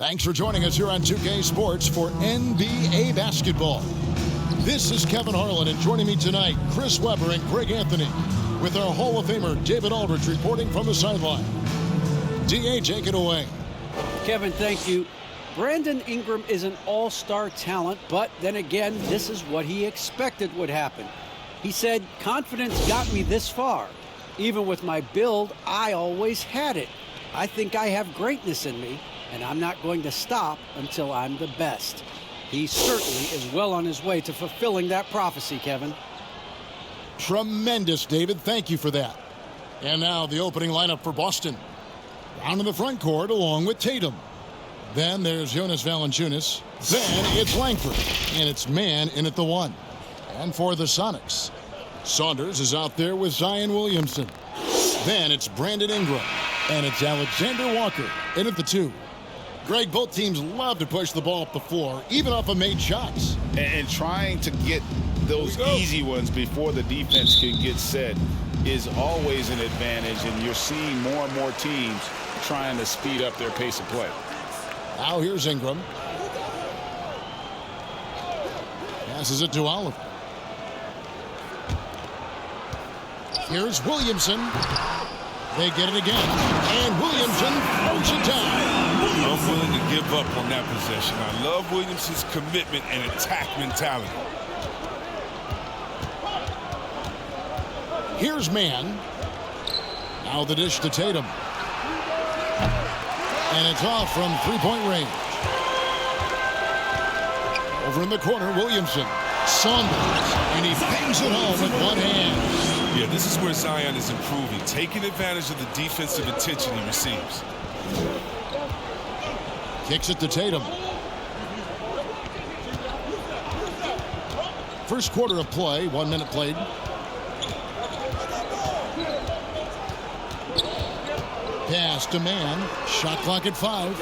Thanks for joining us here on 2K Sports for NBA basketball. This is Kevin Harlan, and joining me tonight, Chris Webber and Greg Anthony, with our Hall of Famer David Aldridge reporting from the sideline. DA, take it away. Kevin, thank you. Brandon Ingram is an all-star talent, but then again, this is what he expected would happen. He said, confidence got me this far. Even with my build, I always had it. I think I have greatness in me, and I'm not going to stop until I'm the best. He certainly is well on his way to fulfilling that prophecy, Kevin. Tremendous, David. Thank you for that. And now the opening lineup for Boston. Down in the front court along with Tatum. Then there's Jonas Valanciunas. Then it's Langford. And it's Mann in at the 1. And for the Sonics, Saunders is out there with Zion Williamson. Then it's Brandon Ingram. And it's Alexander Walker in at the 2. Greg, both teams love to push the ball up the floor, even off of made shots. And trying to get those easy ones before the defense can get set is always an advantage, and you're seeing more and more teams trying to speed up their pace of play. Now here's Ingram. Passes it to Oliver. Here's Williamson. They get it again, and Williamson throws it down. I'm willing to give up on that possession. I love Williamson's commitment and attack mentality. Here's Mann. Now the dish to Tatum. And it's off from three-point range. Over in the corner, Williamson. Saunders. And he bangs it home with one hand. Yeah, this is where Zion is improving, taking advantage of the defensive attention he receives. Kicks it to Tatum. First quarter of play, 1 minute played. Pass to Mann. Shot clock at 5.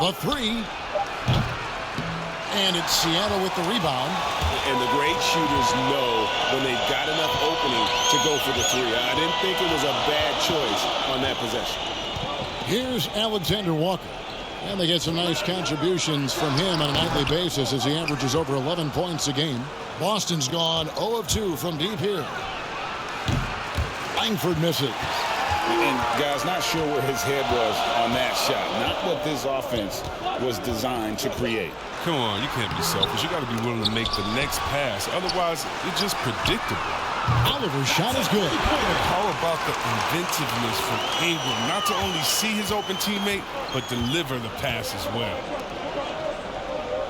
The 3. And it's Seattle with the rebound. And the great shooters know when they've got enough opening to go for the 3. I didn't think it was a bad choice on that possession. Here's Alexander Walker. And they get some nice contributions from him on a nightly basis as he averages over 11 points a game. Boston's gone 0 of 2 from deep here. Langford misses. And guys, not sure where his head was on that shot. Not what this offense was designed to create. Come on, you can't be selfish. You got to be willing to make the next pass. Otherwise, it's just predictable. Oliver's shot is good. How about the inventiveness from Ingram? Not to only see his open teammate, but deliver the pass as well.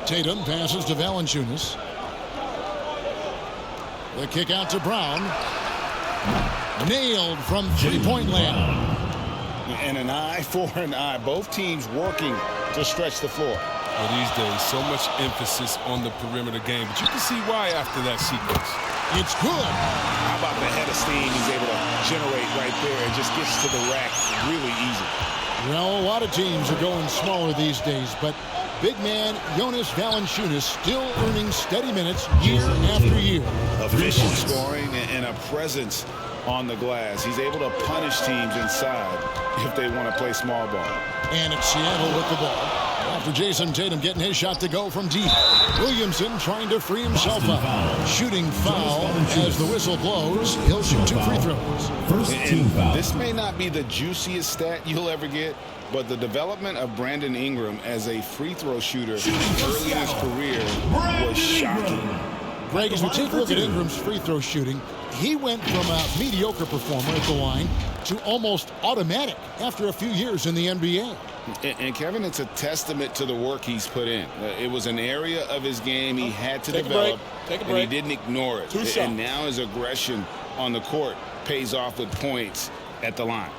Tatum passes to Valanciunas. The kick out to Brown. Nailed from three-point land. And an eye for an eye. Both teams working to stretch the floor. Well, these days, so much emphasis on the perimeter game, but you can see why after that sequence. It's good. How about the head of steam he's able to generate right there and just gets to the rack really easy. Well, a lot of teams are going smaller these days, but big man Jonas Valanciunas still earning steady minutes year after year. Efficient scoring and a presence on the glass. He's able to punish teams inside if they want to play small ball. And it's Seattle with the ball. After Jason Tatum getting his shot to go from deep. Williamson trying to free himself up. Shooting foul as the whistle blows. He'll shoot 2 free throws. And this may not be the juiciest stat you'll ever get, but the development of Brandon Ingram as a free throw shooter early in his career was shocking. Greg, as we take a look at Ingram's free throw shooting, he went from a mediocre performer at the line to almost automatic after a few years in the NBA. And Kevin, it's a testament to the work he's put in. It was an area of his game he had to develop, and he didn't ignore it. And now his aggression on the court pays off with points at the line.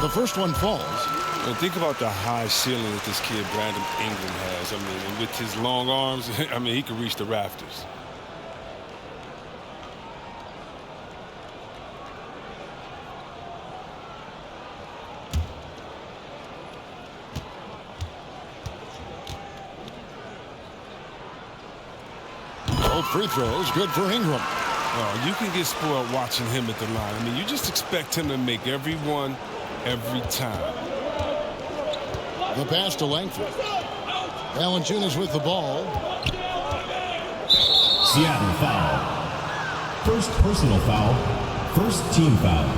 The first one falls. And think about the high ceiling that this kid Brandon Ingram has. I mean, and with his long arms, I mean, he could reach the rafters. Both free throws good for Ingram. Oh, you can get spoiled watching him at the line. I mean, you just expect him to make every one, every time. The pass to Langford. Valanciunas with the ball. Seattle foul. First personal foul. First team foul.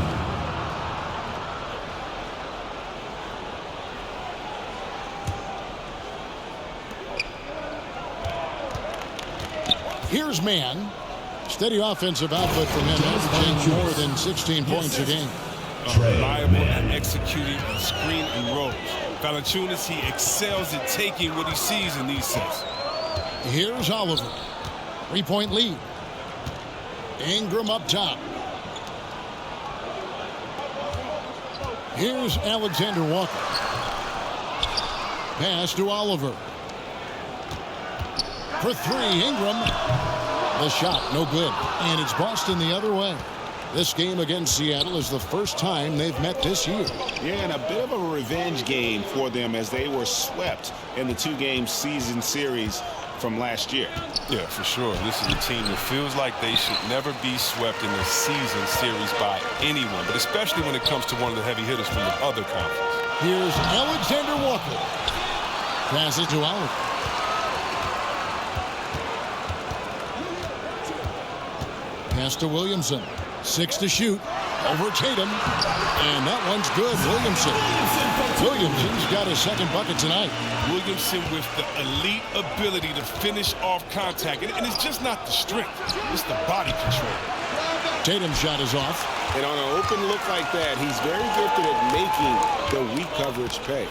Here's Mann. Steady offensive output from him, averaging more than 16 points a game. Reliable at executing on screen and rolls. Valanciunas, he excels at taking what he sees in these sets. Here's Oliver. 3-point lead. Ingram up top. Here's Alexander Walker. Pass to Oliver. For three, Ingram. The shot, no good. And it's Boston the other way. This game against Seattle is the first time they've met this year. Yeah, and a bit of a revenge game for them as they were swept in the two-game season series from last year. Yeah, for sure. This is a team that feels like they should never be swept in a season series by anyone, but especially when it comes to one of the heavy hitters from the other conference. Here's Alexander Walker. Passes to Oliver. Pass to Williamson. 6 to shoot. Over Tatum. And that one's good. Williamson's got his second bucket tonight. Williamson with the elite ability to finish off contact. And it's just not the strength. It's the body control. Tatum's shot is off. And on an open look like that, he's very gifted at making the weak coverage pay.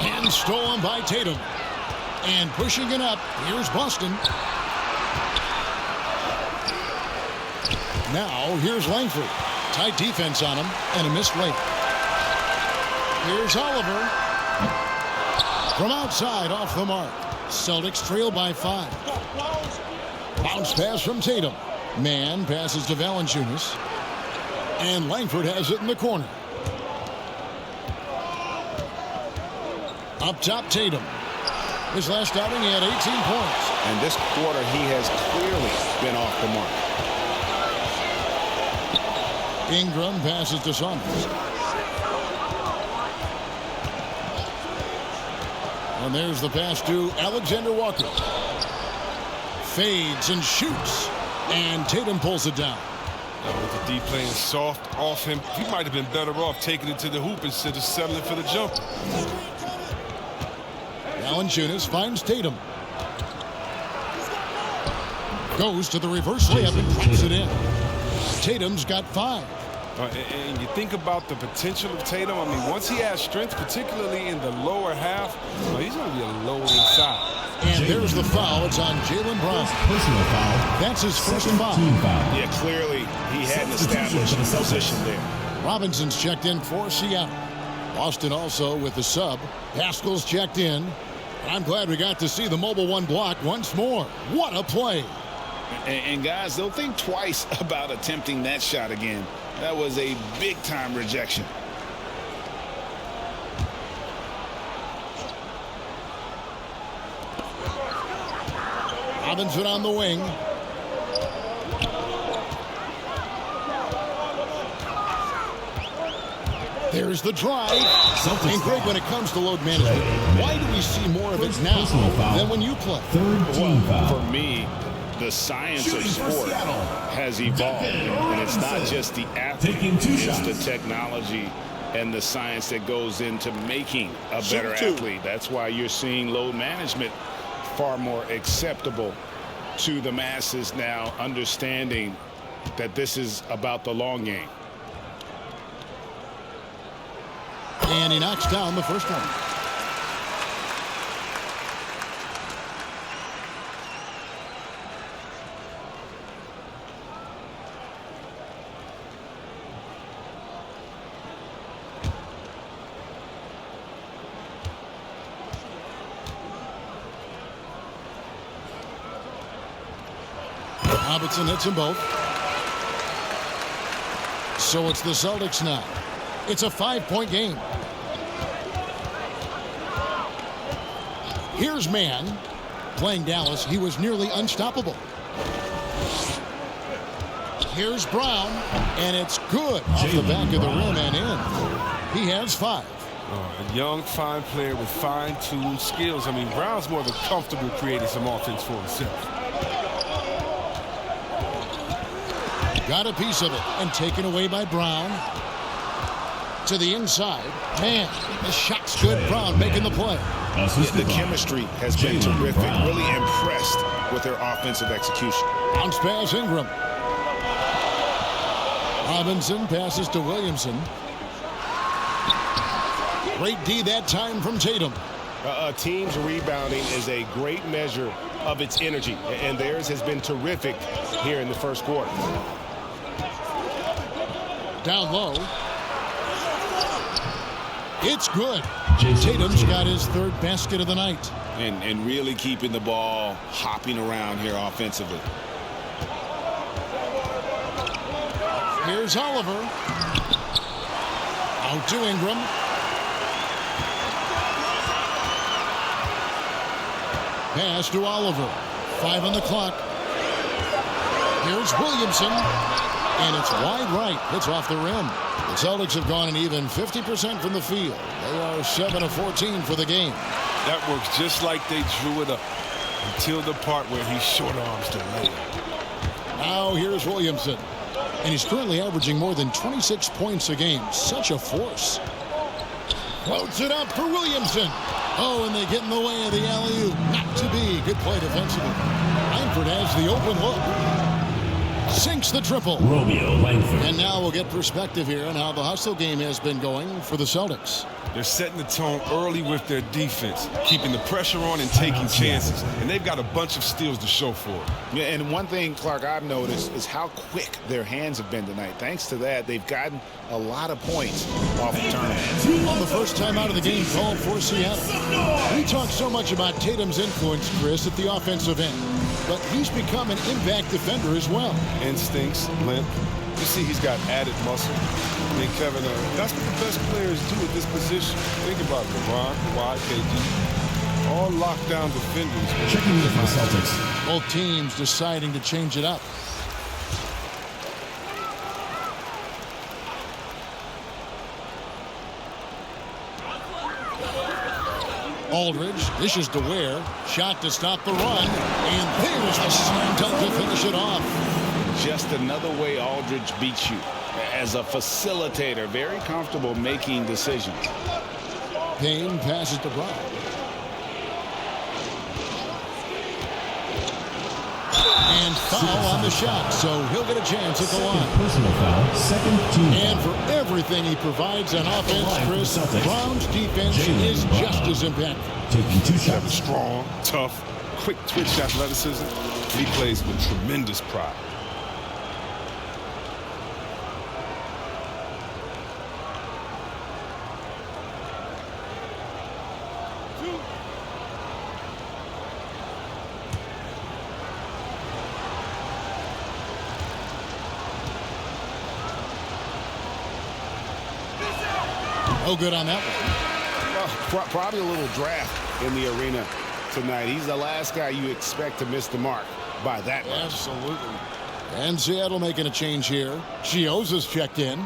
And stolen by Tatum. And pushing it up. Here's Boston. Now, here's Langford. Tight defense on him and a missed layup. Here's Oliver. From outside, off the mark. Celtics trail by 5. Bounce pass from Tatum. Mann passes to Valanciunas. And Langford has it in the corner. Up top, Tatum. His last outing, he had 18 points. And this quarter, he has clearly been off the mark. Ingram passes to Saunders. And there's the pass to Alexander Walker. Fades and shoots. And Tatum pulls it down. With the D playing soft off him, he might have been better off taking it to the hoop instead of settling for the jumper. Valanciunas finds Tatum. Goes to the reverse layup and puts it in. Tatum's got 5. And you think about the potential of Tatum. I mean, once he has strength, particularly in the lower half, he's going to be a low inside. And there's the foul. It's on Jaylen Brown. Personal foul. That's his first foul. Team foul. Yeah, clearly he hadn't established a position there. Robinson's checked in for Seattle. Boston also with the sub. Pascal's checked in. I'm glad we got to see the mobile one block once more. What a play. And guys, they'll think twice about attempting that shot again. That was a big-time rejection. Robinson on the wing. There's the drive. And Greg, when it comes to load management, why do we see more of it now than when you play? Third team foul. For me, the science of sport has evolved. And it's not just the athlete, it's the technology and the science that goes into making a better athlete. That's why you're seeing load management far more acceptable to the masses now, understanding that this is about the long game. And he knocks down the first one. Robinson hits them both. So it's the Celtics now. It's a 5-point game. Here's Mann. Playing Dallas, he was nearly unstoppable. Here's Brown, and it's good off the back of the rim and in. He has 5. A young, fine player with fine-tuned skills. I mean, Brown's more than comfortable creating some offense for himself. Got a piece of it and taken away by Brown. To the inside. Man, the shot's good. Brown making the play. The chemistry has been terrific. Really impressed with their offensive execution. Bounce pass Ingram. Robinson passes to Williamson. Great D that time from Tatum. A team's rebounding is a great measure of its energy, and theirs has been terrific here in the first quarter. Down low. It's good. Tatum's got his 3rd basket of the night. And really keeping the ball hopping around here offensively. Here's Oliver. Out to Ingram. Pass to Oliver. 5 on the clock. Here's Williamson. And it's wide right. It's off the rim. The Celtics have gone an even 50% from the field. They are 7 of 14 for the game. That works just like they drew it up until the part where he short arms the layup. Now here's Williamson. And he's currently averaging more than 26 points a game. Such a force. Floats it up for Williamson. Oh, and they get in the way of the alley-oop. Not to be. Good play defensively. Langford has the open look. Sinks the triple. Romeo Langford. And now we'll get perspective here on how the hustle game has been going for the Celtics. They're setting the tone early with their defense, keeping the pressure on and taking chances. And they've got a bunch of steals to show for it. Yeah, and one thing, Clark, I've noticed is how quick their hands have been tonight. Thanks to that, they've gotten a lot of points off the turnover. On the first time out of the game called for Seattle. We talk so much about Tatum's influence, Chris, at the offensive end. But he's become an impact defender as well. Instincts, limp. You see he's got added muscle. I mean, Kevin, that's what the best players do at this position. Think about LeBron, Kawhi, KD. All lockdown defenders. Checking in for the Celtics. Both teams deciding to change it up. Aldridge dishes to Ware. Shot to stop the run. And there's the slam dunk to finish it off. Just another way Aldridge beats you. As a facilitator, very comfortable making decisions. Payne passes to Brown. And foul on the shot, so he'll get a chance at the line. Personal foul, second team. And for everything he provides on offense, Chris, Brown's defense is just as impactful. Taking 2 shots. Strong, tough, quick twitch athleticism. He plays with tremendous pride. No good on that one. Well, probably a little draft in the arena tonight. He's the last guy you expect to miss the mark by that much. Absolutely. And Seattle making a change here. Chioza's checked in.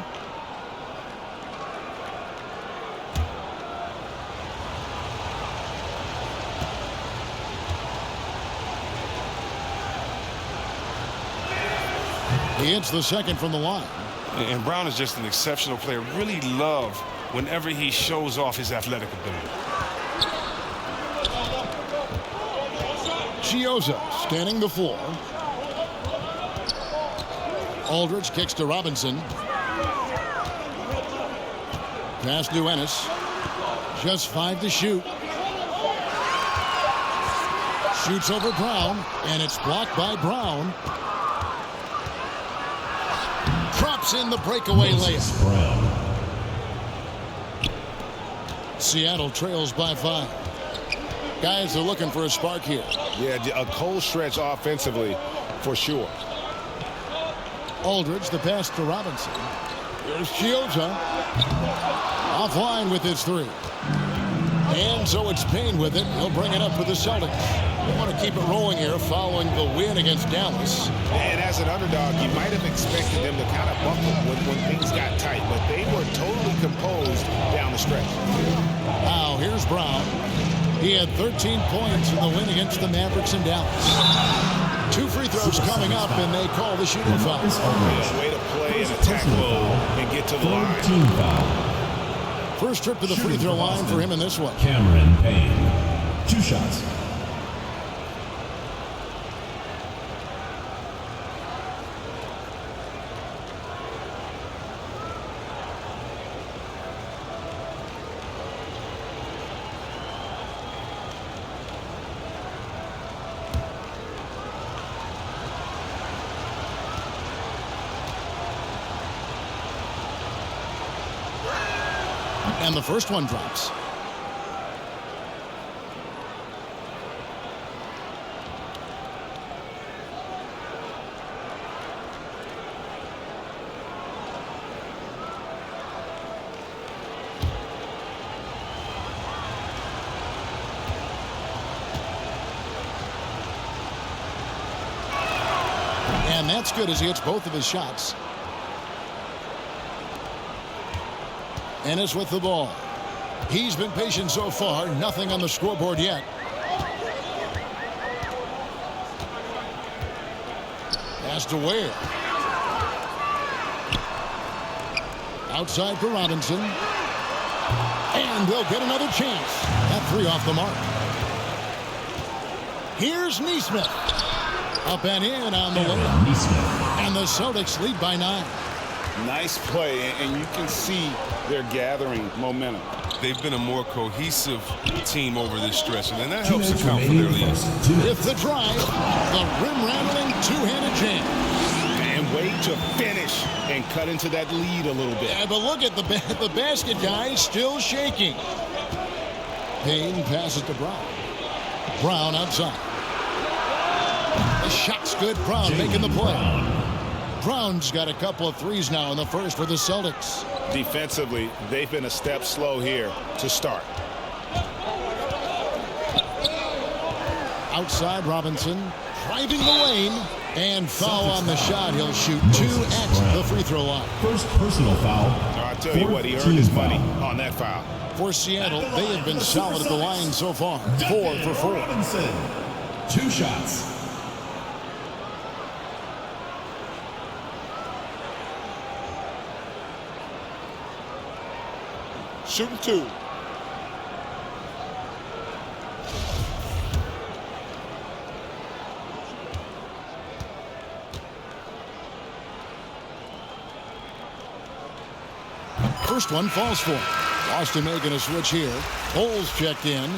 He hits the second from the line. And Brown is just an exceptional player. Really love whenever he shows off his athletic ability. Chioza scanning the floor. Aldridge kicks to Robinson. Pass to Ennis. Just 5 to shoot. Shoots over Brown, and it's blocked by Brown. Drops in the breakaway layup. Brown. Seattle trails by 5. Guys are looking for a spark here. Yeah, a cold stretch offensively for sure. Aldridge, the pass to Robinson. Here's Chioza. Offline with his 3. And so it's Payne with it. He'll bring it up for the Celtics. They want to keep it rolling here following the win against Dallas. And as an underdog, you might have expected them to kind of buckle when things got tight, but they were totally composed down the stretch. Now, here's Brown. He had 13 points in the win against the Mavericks in Dallas. 2 free throws coming up, and they call the shooting foul. Way to play and attack low and get to the line. Team foul. First trip to the free throw line for him in this one. Cameron Payne. 2 shots. And the first one drops. And that's good as he hits both of his shots. Ennis with the ball. He's been patient so far. Nothing on the scoreboard yet. Pass to Ware. Outside for Robinson. And they'll get another chance. That 3 off the mark. Here's Neesmith. Up and in on the way. And the Celtics lead by 9. Nice play, and you can see they're gathering momentum. They've been a more cohesive team over this stretch, and that helps account for their lead. With the drive, the rim-rattling two-handed jam. And way to finish and cut into that lead a little bit. Yeah, but look at the basket guy still shaking. Payne passes to Brown. Brown outside. The shot's good. Brown making the play. Brown's got a couple of threes now in the first for the Celtics. Defensively, they've been a step slow here to start. Outside, Robinson driving the lane and foul on the shot. He'll shoot 2 at the free throw line. First personal foul. I'll tell you what, he earned his money on that foul. For Seattle, they have been solid at the line so far. 4 for 4. Robinson. 2 shots. Shooting 2. First one falls for him. Boston making a switch here. Holes checked in.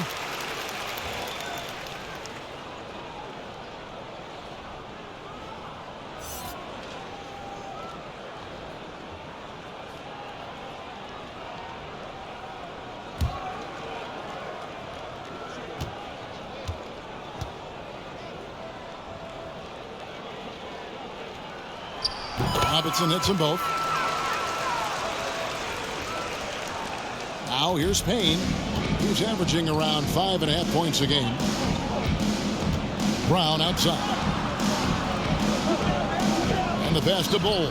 Robinson hits them both. Now here's Payne, who's averaging around 5.5 points a game. Brown outside. And the pass to Bull.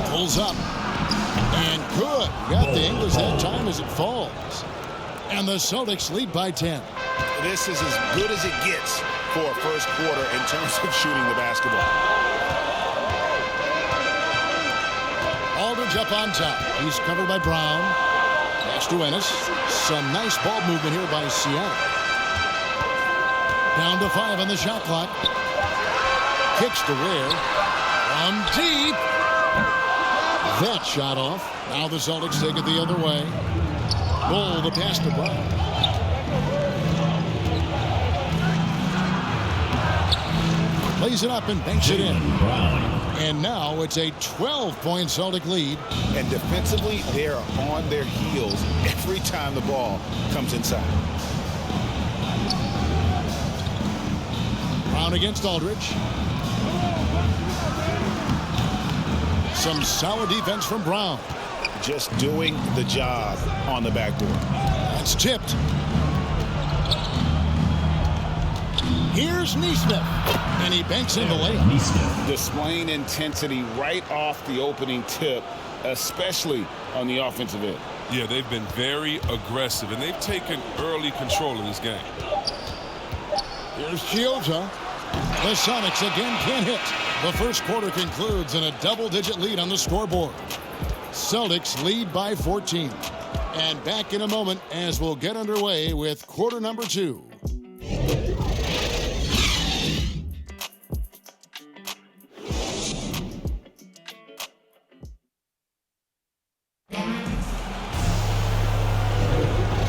Pulls up. And good. Got the English that time as it falls. And the Celtics lead by 10. This is as good as it gets for a first quarter in terms of shooting the basketball. Aldridge up on top. He's covered by Brown. Pass to Ennis. Some nice ball movement here by Seattle. Down to 5 on the shot clock. Kicks to Ware. From deep. That shot off. Now the Celtics take it the other way. Bull the pass to Brown. Plays it up and banks it in. And now it's a 12-point Celtic lead. And defensively, they're on their heels every time the ball comes inside. Brown against Aldridge. Some solid defense from Brown. Just doing the job on the backboard. That's tipped. Here's Neesmith, and he banks in the layup. Neesmith. Displaying intensity right off the opening tip, especially on the offensive end. Yeah, they've been very aggressive, and they've taken early control of this game. Here's Chiozza. The Sonics again can't hit. The first quarter concludes in a double-digit lead on the scoreboard. Celtics lead by 14. And back in a moment as we'll get underway with quarter number 2.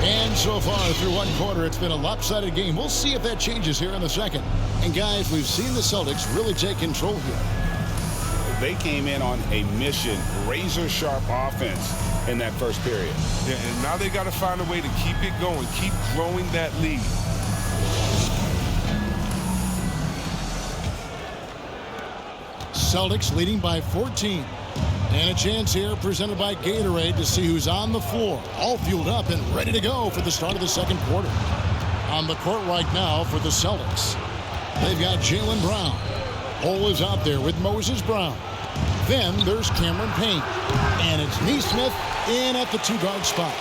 And so far through one quarter, it's been a lopsided game. We'll see if that changes here in the second. And guys, we've seen the Celtics really take control here. They came in on a mission, razor-sharp offense in that first period. Yeah, and now they got to find a way to keep it going, keep growing that lead. Celtics leading by 14. And a chance here presented by Gatorade to see who's on the floor. All fueled up and ready to go for the start of the second quarter. On the court right now for the Celtics, they've got Jaylen Brown. Hole is out there with Moses Brown. Then there's Cameron Payne. And it's Neesmith in at the 2-guard spot.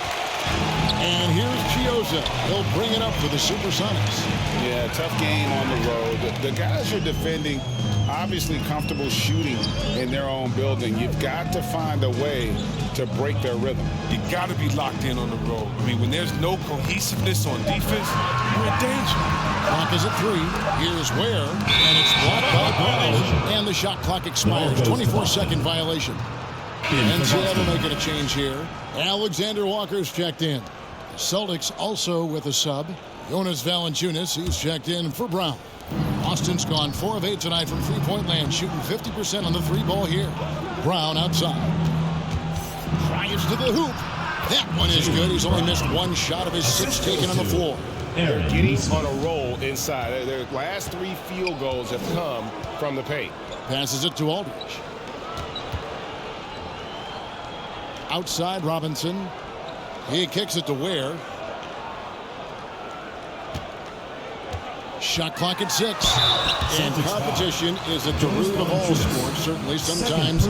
And here's Chiozza. He'll bring it up for the SuperSonics. Yeah, tough game on the road. The guys are defending, obviously comfortable shooting in their own building. You've got to find a way to break their rhythm. You got to be locked in on the road. I mean, when there's no cohesiveness on defense, you're in danger. Clock is at 3. Here's Ware, and it's blocked by Brown. And the shot clock expires. 24-second violation. And Seattle making a change here. Alexander Walker's checked in. Celtics also with a sub. Jonas Valanciunas, he's checked in for Brown. Austin's gone 4 of 8 tonight from three-point land, shooting 50% on the 3-ball here. Brown outside. Drives to the hoop. That one is good. He's only missed 1 shot of his 6 taken on the floor. They're getting on a roll inside. Their last 3 field goals have come from the paint. Passes it to Aldridge. Outside Robinson. He kicks it to Ware. Shot clock at 6. And competition is at the root of all sports. Certainly sometimes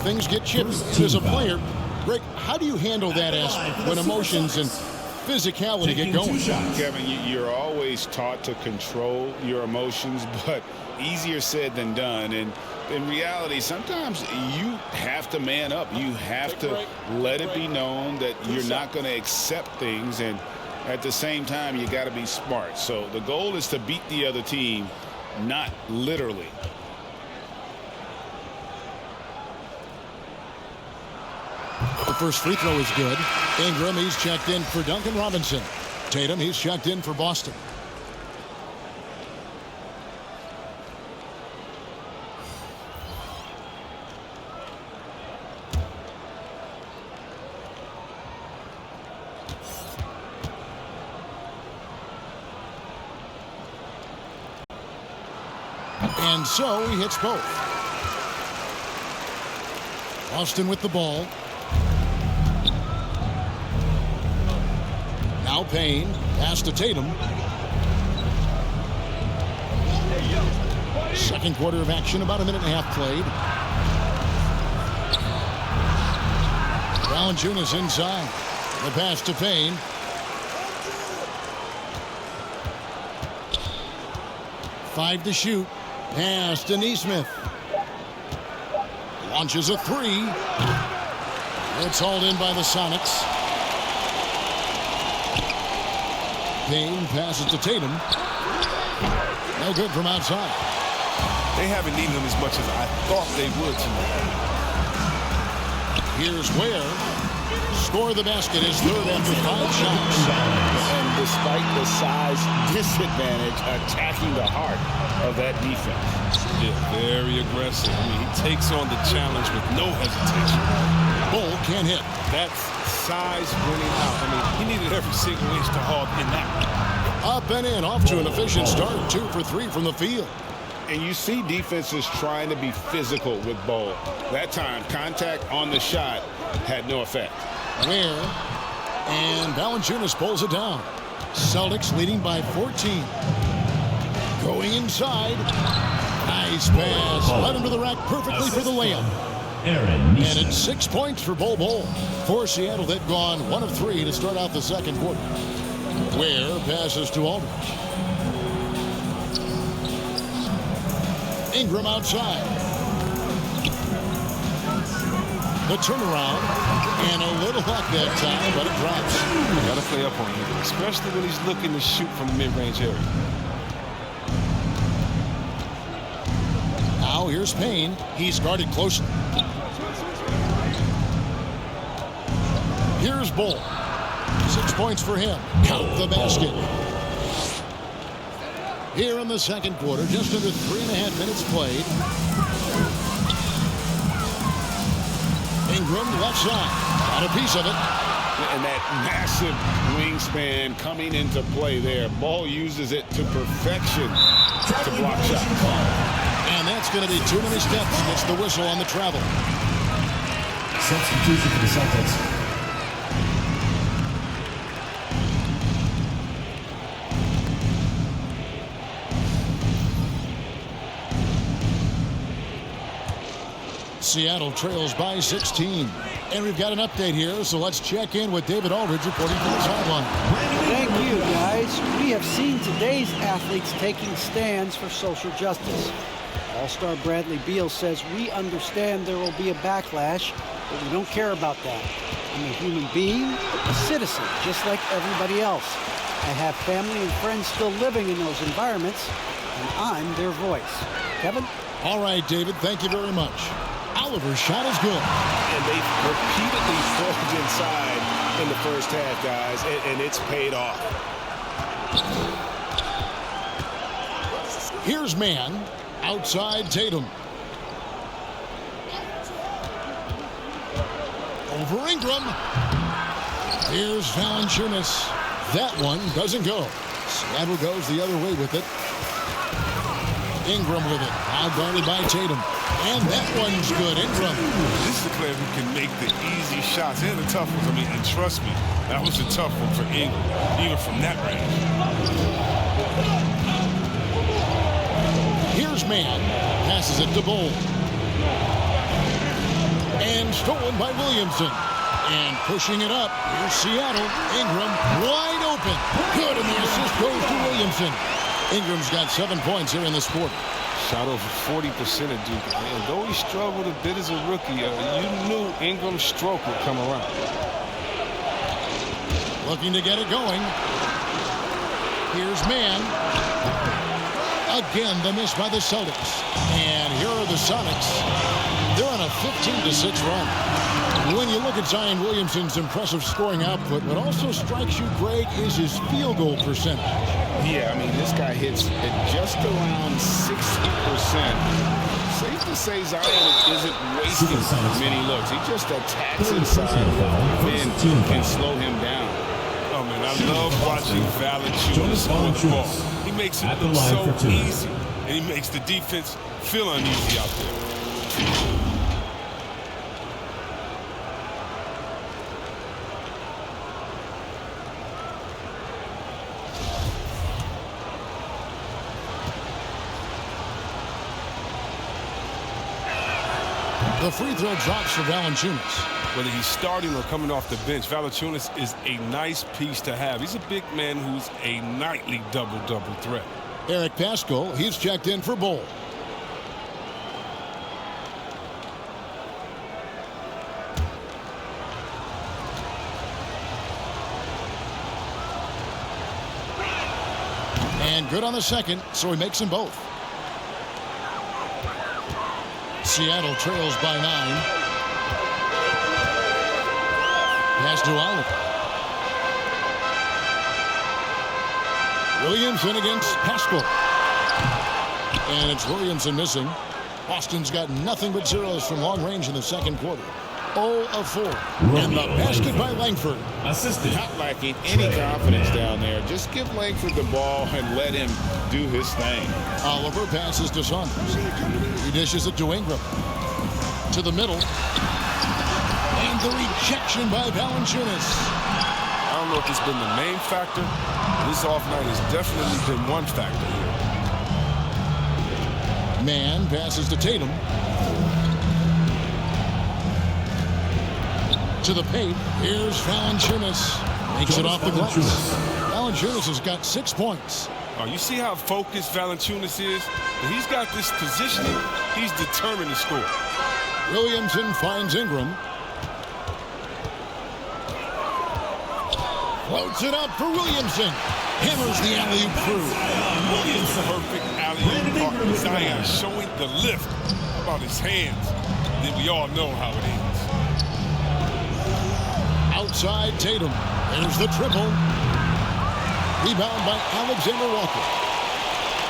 things get chippy. As a player, Greg, how do you handle that aspect when emotions and physicality get going? Kevin, you're always taught to control your emotions, but easier said than done. And in reality, sometimes you have to man up. You have to let it be known that you're not going to accept things, and at the same time, you got to be smart. So the goal is to beat the other team, not literally. The first free throw is good. Ingram, he's checked in for Duncan Robinson. Tatum, he's checked in for Boston. And so he hits both. Boston with the ball. Now Payne. Pass to Tatum. Second quarter of action, about a minute and a half played. Valanciunas inside. The pass to Payne. Five to shoot. Pass to Neesmith. Launches a 3. It's hauled in by the Sonics. Payne passes to Tatum. No good from outside. They haven't needed him as much as I thought they would tonight. Here's Ware. Score the basket, his third after 5 shots. And despite the size disadvantage, attacking the heart of that defense. Yeah, very aggressive. I mean, he takes on the challenge with no hesitation. Bull can't hit. That's size winning out. I mean, he needed every single inch to hog in that one. Up and in, off to an efficient start. 2 for 3 from the field. And you see defenses trying to be physical with Bull. That time, contact on the shot had no effect. Ware. And Valanciunas pulls it down. Celtics leading by 14. Going inside. Nice pass. Right into the rack perfectly for the layup. And it's 6 points for Bol. For Seattle, they've gone 1 of 3 to start out the second quarter. Ware passes to Aldridge. Ingram outside. The turnaround. And a little luck that time, but it drops. You got to play up on him, especially when he's looking to shoot from the mid-range area. Now here's Payne. He's guarded closely. Here's Bol. 6 points for him. Count the basket. Here in the second quarter, just under 3.5 minutes played. Ingram left side. Got a piece of it. And that massive wingspan coming into play there. Ball uses it to perfection to block shots. And that's going to be too many steps. Gets the whistle on the travel. Substitution for the Celtics. Seattle trails by 16. And we've got an update here, so let's check in with David Aldridge reporting from the sideline. Thank you, guys. We have seen today's athletes taking stands for social justice. All-star Bradley Beal says, "We understand there will be a backlash, but we don't care about that. I'm a human being, a citizen, just like everybody else. I have family and friends still living in those environments, and I'm their voice." Kevin? All right, David, thank you very much. Oliver's shot is good. And they've repeatedly fought inside in the first half, guys, and it's paid off. Here's man. Outside Tatum. Over Ingram. Here's Valanciunas. That one doesn't go. Seattle goes the other way with it. Ingram with it. Outguarded by Tatum. And that one's good. Ingram. This is a player who can make the easy shots and the tough ones. I mean, and trust me, that was a tough one for Ingram, even from that range. Here's man. Passes it to Bol. And stolen by Williamson. And pushing it up. Here's Seattle. Ingram wide open. Good, and the assist goes to Williamson. Ingram's got 7 points here in this quarter. Shot over 40% at Duke. And though he struggled a bit as a rookie, you knew Ingram's stroke would come around. Looking to get it going. Here's man. Again, the miss by the Celtics. And here are the Sonics. They're on a 15-6 run. When you look at Zion Williamson's impressive scoring output, what also strikes you, Greg, is his field goal percentage. Yeah, I mean, this guy hits at just around 60%. Safe to say Zion isn't wasting many looks. He just attacks inside and can slow him down. Oh, man, I love watching Valanciunas on the ball. He makes it look so easy, and he makes the defense feel uneasy out there. The free throw drops for Valanciunas. Whether he's starting or coming off the bench, Valanciunas is a nice piece to have. He's a big man who's a nightly double-double threat. Eric Paschall, he's checked in for Bol. And good on the second, so he makes them both. Seattle trails by 9. Pass to Oliver. Williamson against Paschall. And it's Williamson missing. Boston's got nothing but zeros from long range in the second quarter. 0 of 4. And the basket by Langford. Assisted. Not lacking any confidence down there. Just give Langford the ball and let him do his thing. Oliver passes to Saunders. He dishes it to Ingram. To the middle. And the rejection by Valanciunas. I don't know if it's been the main factor. This off night has definitely been one factor here. Man passes to Tatum. To the paint. Here's Valanciunas. Makes it off the glass. Valanciunas has got 6 points. Oh, you see how focused Valanciunas is? When he's got this positioning, he's determined to score. Williamson finds Ingram. Floats it up for Williamson. Hammers the alley-oop through. Perfect alley-oop. Zion showing the lift about his hands. Then we all know how it ends. Outside Tatum. There's the triple. Rebound by Alexander Walker.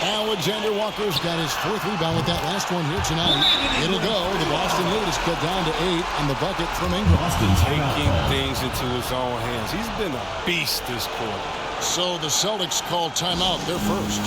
Alexander Walker's got his 4th rebound with that last one here tonight. It'll go. The Boston lead is cut down to 8 on the bucket from Ingram. Taking things into his own hands. He's been a beast this quarter. So the Celtics call timeout. They're first.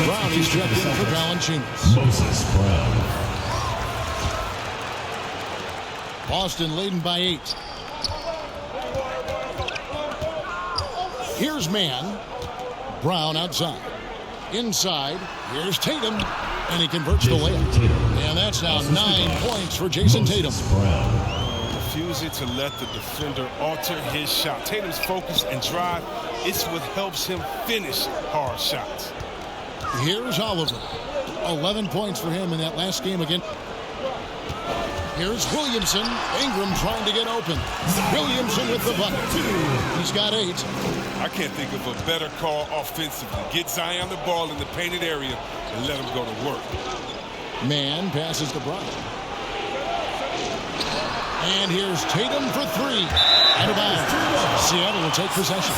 Brown is checked in for Valanciunas. Moses Brown. Boston leading by 8. Here's Man. Brown outside. Inside. Here's Tatum. And he converts the layup. And that's now 9 points for Jason Tatum. Refusing to let the defender alter his shot. Tatum's focus and drive, it's what helps him finish hard shots. Here's Oliver. 11 points for him in that last game again. Here's Williamson. Ingram trying to get open. Williamson with the bucket. He's got 8. I can't think of a better call offensively. Get Zion the ball in the painted area and let him go to work. Man passes to Brown. And here's Tatum for 3. Out of bounds. Seattle will take possession.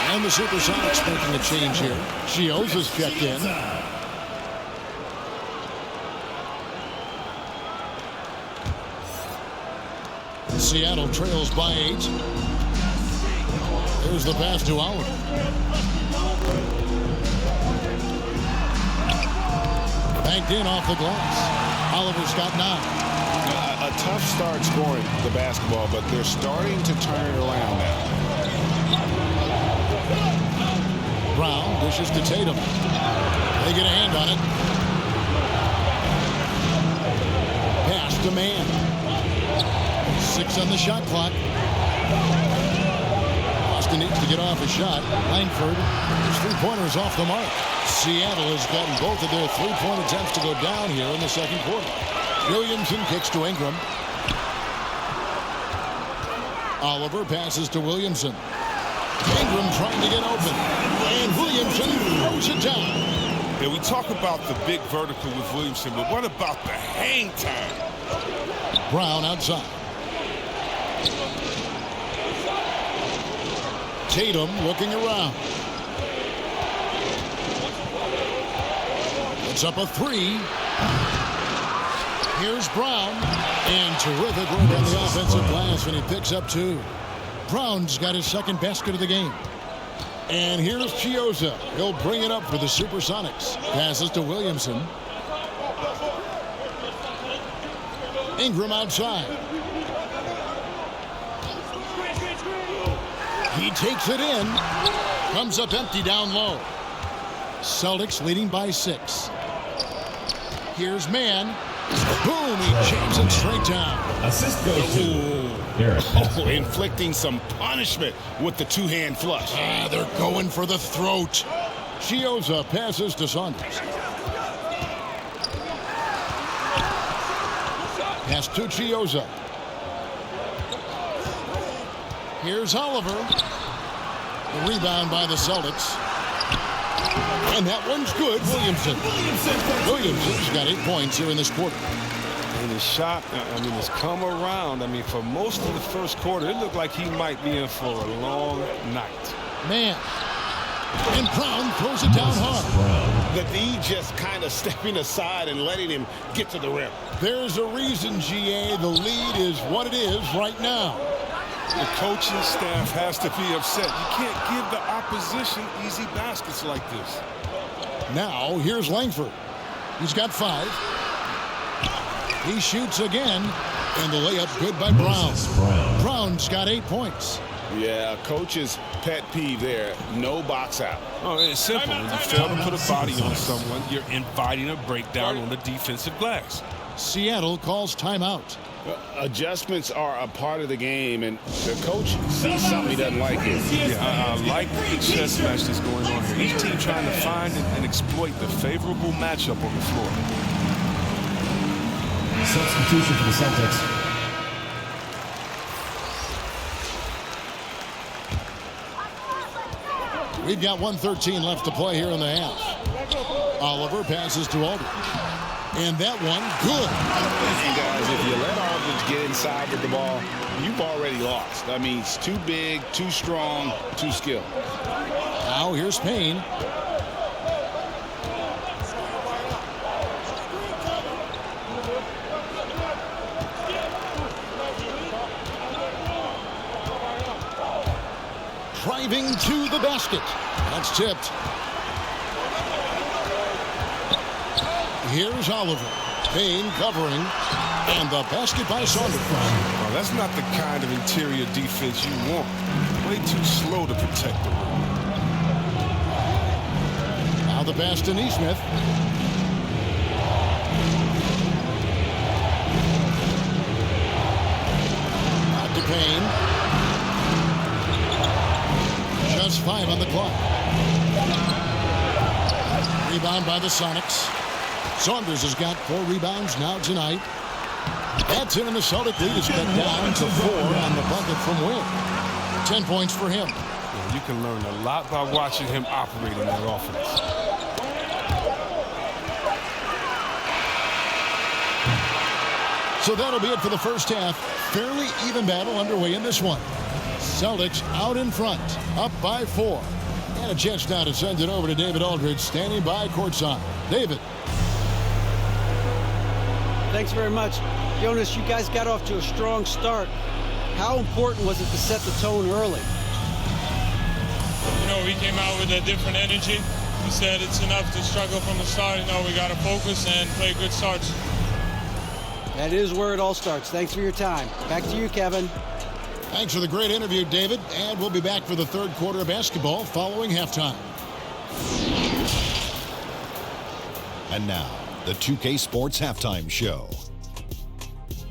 And the SuperSonics making a change here. Chioza's checked in. Seattle trails by 8. There's the pass to Oliver. Banked in off the glass. Oliver's got 9. A tough start scoring the basketball, but they're starting to turn it around now. Brown dishes to Tatum. They get a hand on it. Pass to Man. 6 on the shot clock. Boston needs to get off a shot. Langford, his 3-pointers off the mark. Seattle has gotten both of their 3-point attempts to go down here in the second quarter. Williamson kicks to Ingram. Oliver passes to Williamson. Ingram trying to get open. And Williamson throws it down. Yeah, we talk about the big vertical with Williamson, but what about the hang time? Brown outside. Tatum looking around. It's up a 3. Here's Brown. And terrific work on the offensive glass when he picks up 2. Brown's got his 2nd basket of the game. And here's Chioza. He'll bring it up for the SuperSonics. Passes to Williamson. Ingram outside. He takes it in. Comes up empty down low. Celtics leading by 6. Here's Man. Boom, he jams it straight down. Assist goes to Inflicting some punishment with the 2-hand flush. They're going for the throat. Chioza passes to Saunders. Pass to Chioza. Here's Oliver. The rebound by the Celtics. And that one's good. Williamson's got 8 points here in this quarter. And his shot, has come around. For most of the first quarter, it looked like he might be in for a long night. Man. And Brown throws it down hard. The D just kind of stepping aside and letting him get to the rim. There's a reason, GA. The lead is what it is right now. The coaching staff has to be upset. You can't give the opposition easy baskets like this. Now, here's Langford. He's got 5. He shoots again, and the layup good by Brown. Brown's got 8 points. Yeah, coach's pet peeve there. No box out. Oh, it's simple. When you fail to put a body on someone, you're inviting a breakdown on the defensive glass. Seattle calls timeout. Adjustments are a part of the game, and the coach sees something he doesn't like here. Yeah, I like the chess match that's going on here. Each team trying to find and exploit the favorable matchup on the floor. Substitution for the Celtics. We've got 1:13 left to play here in the half. Oliver passes to Aldridge. And that one, good. And guys, if you let Aldridge get inside with the ball, you've already lost. I mean, he's too big, too strong, too skilled. Now here's Payne. Driving to the basket. That's tipped. Here's Oliver. Payne covering. And the basket by Saunders. Well, that's not the kind of interior defense you want. Way too slow to protect the rim. Now the pass to Nesmith. Out to Payne. Just 5 on the clock. Rebound by the Sonics. Saunders has got 4 rebounds now tonight. That's in, and the Celtic lead is cut down to 4 on the bucket from Will. 10 points for him. Yeah, you can learn a lot by watching him operate in that offense. So that'll be it for the first half. Fairly even battle underway in this one. Celtics out in front, up by 4. And a chance now to send it over to David Aldridge, standing by courtside. David. Thanks very much. Jonas, you guys got off to a strong start. How important was it to set the tone early? You know, we came out with a different energy. We said it's enough to struggle from the start. You know, we got to focus and play good starts. That is where it all starts. Thanks for your time. Back to you, Kevin. Thanks for the great interview, David. And we'll be back for the third quarter of basketball following halftime. And now, the 2K Sports Halftime Show.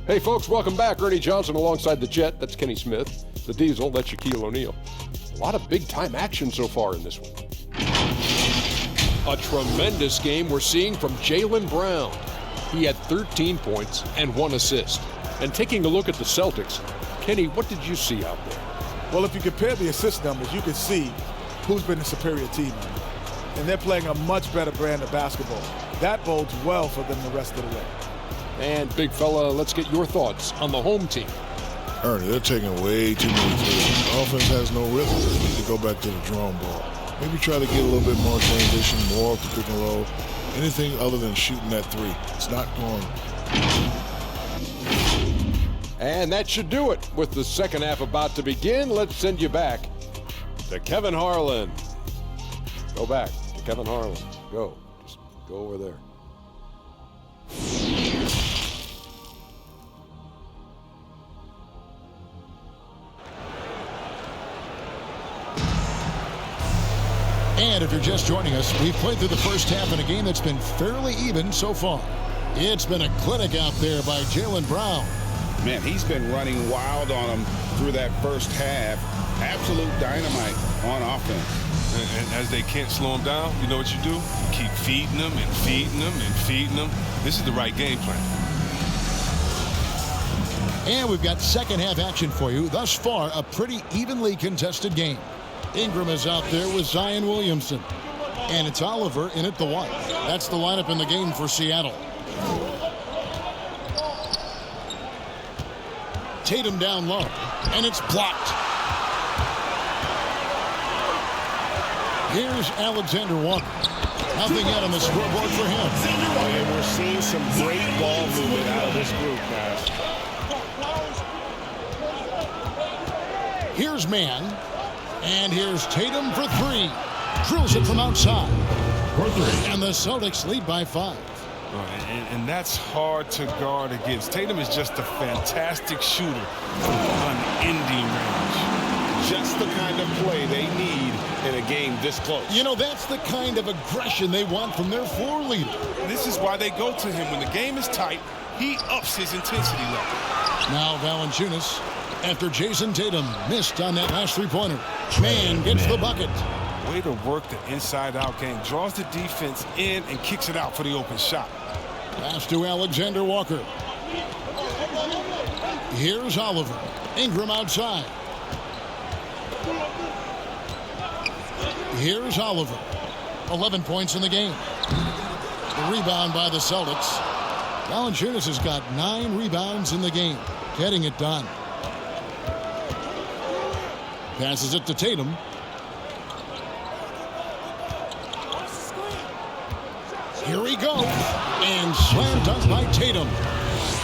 Hey, folks, welcome back. Ernie Johnson alongside the Jet. That's Kenny Smith. The Diesel, that's Shaquille O'Neal. A lot of big-time action so far in this one. A tremendous game we're seeing from Jaylen Brown. He had 13 points and 1 assist. And taking a look at the Celtics, Kenny, what did you see out there? Well, if you compare the assist numbers, you can see who's been the superior team. And they're playing a much better brand of basketball. That bodes well for them the rest of the way. And, big fella, let's get your thoughts on the home team. Ernie, they're taking way too many threes. The offense has no rhythm. They need to go back to the drawing board. Maybe try to get a little bit more transition, more off the pick and roll. Anything other than shooting that 3. It's not going. And that should do it. With the second half about to begin, let's send you back to Kevin Harlan. Go back to Kevin Harlan. Go. Just go over there. And if you're just joining us, we've played through the first half in a game that's been fairly even so far. It's been a clinic out there by Jaylen Brown. Man, he's been running wild on him through that first half. Absolute dynamite on offense. And as they can't slow him down, you know what you do? You keep feeding them and feeding them and feeding them. This is the right game plan. And we've got second half action for you. Thus far, a pretty evenly contested game. Ingram is out there with Zion Williamson. And it's Oliver in at the 1. That's the lineup in the game for Seattle. Tatum down low, and it's blocked. Here's Alexander Walker. Nothing yet on the scoreboard for him. And we're seeing some great ball movement out of this group, guys. Here's Mann. And here's Tatum for three. Drills it from outside. And the Celtics lead by 5. And that's hard to guard against. Tatum is just a fantastic shooter from unending range. Just the kind of play they need in a game this close. You know, that's the kind of aggression they want from their floor leader. This is why they go to him. When the game is tight, he ups his intensity level. Now Valanciunas, after Jason Tatum missed on that last three-pointer. Mann gets the bucket. Way to work the inside-out game. Draws the defense in and kicks it out for the open shot. Pass to Alexander Walker. Here's Oliver. Ingram outside. Here's Oliver. 11 points in the game. The rebound by the Celtics. Valanciunas has got 9 rebounds in the game. Getting it done. Passes it to Tatum. Here he goes. And slam dunk by Tatum.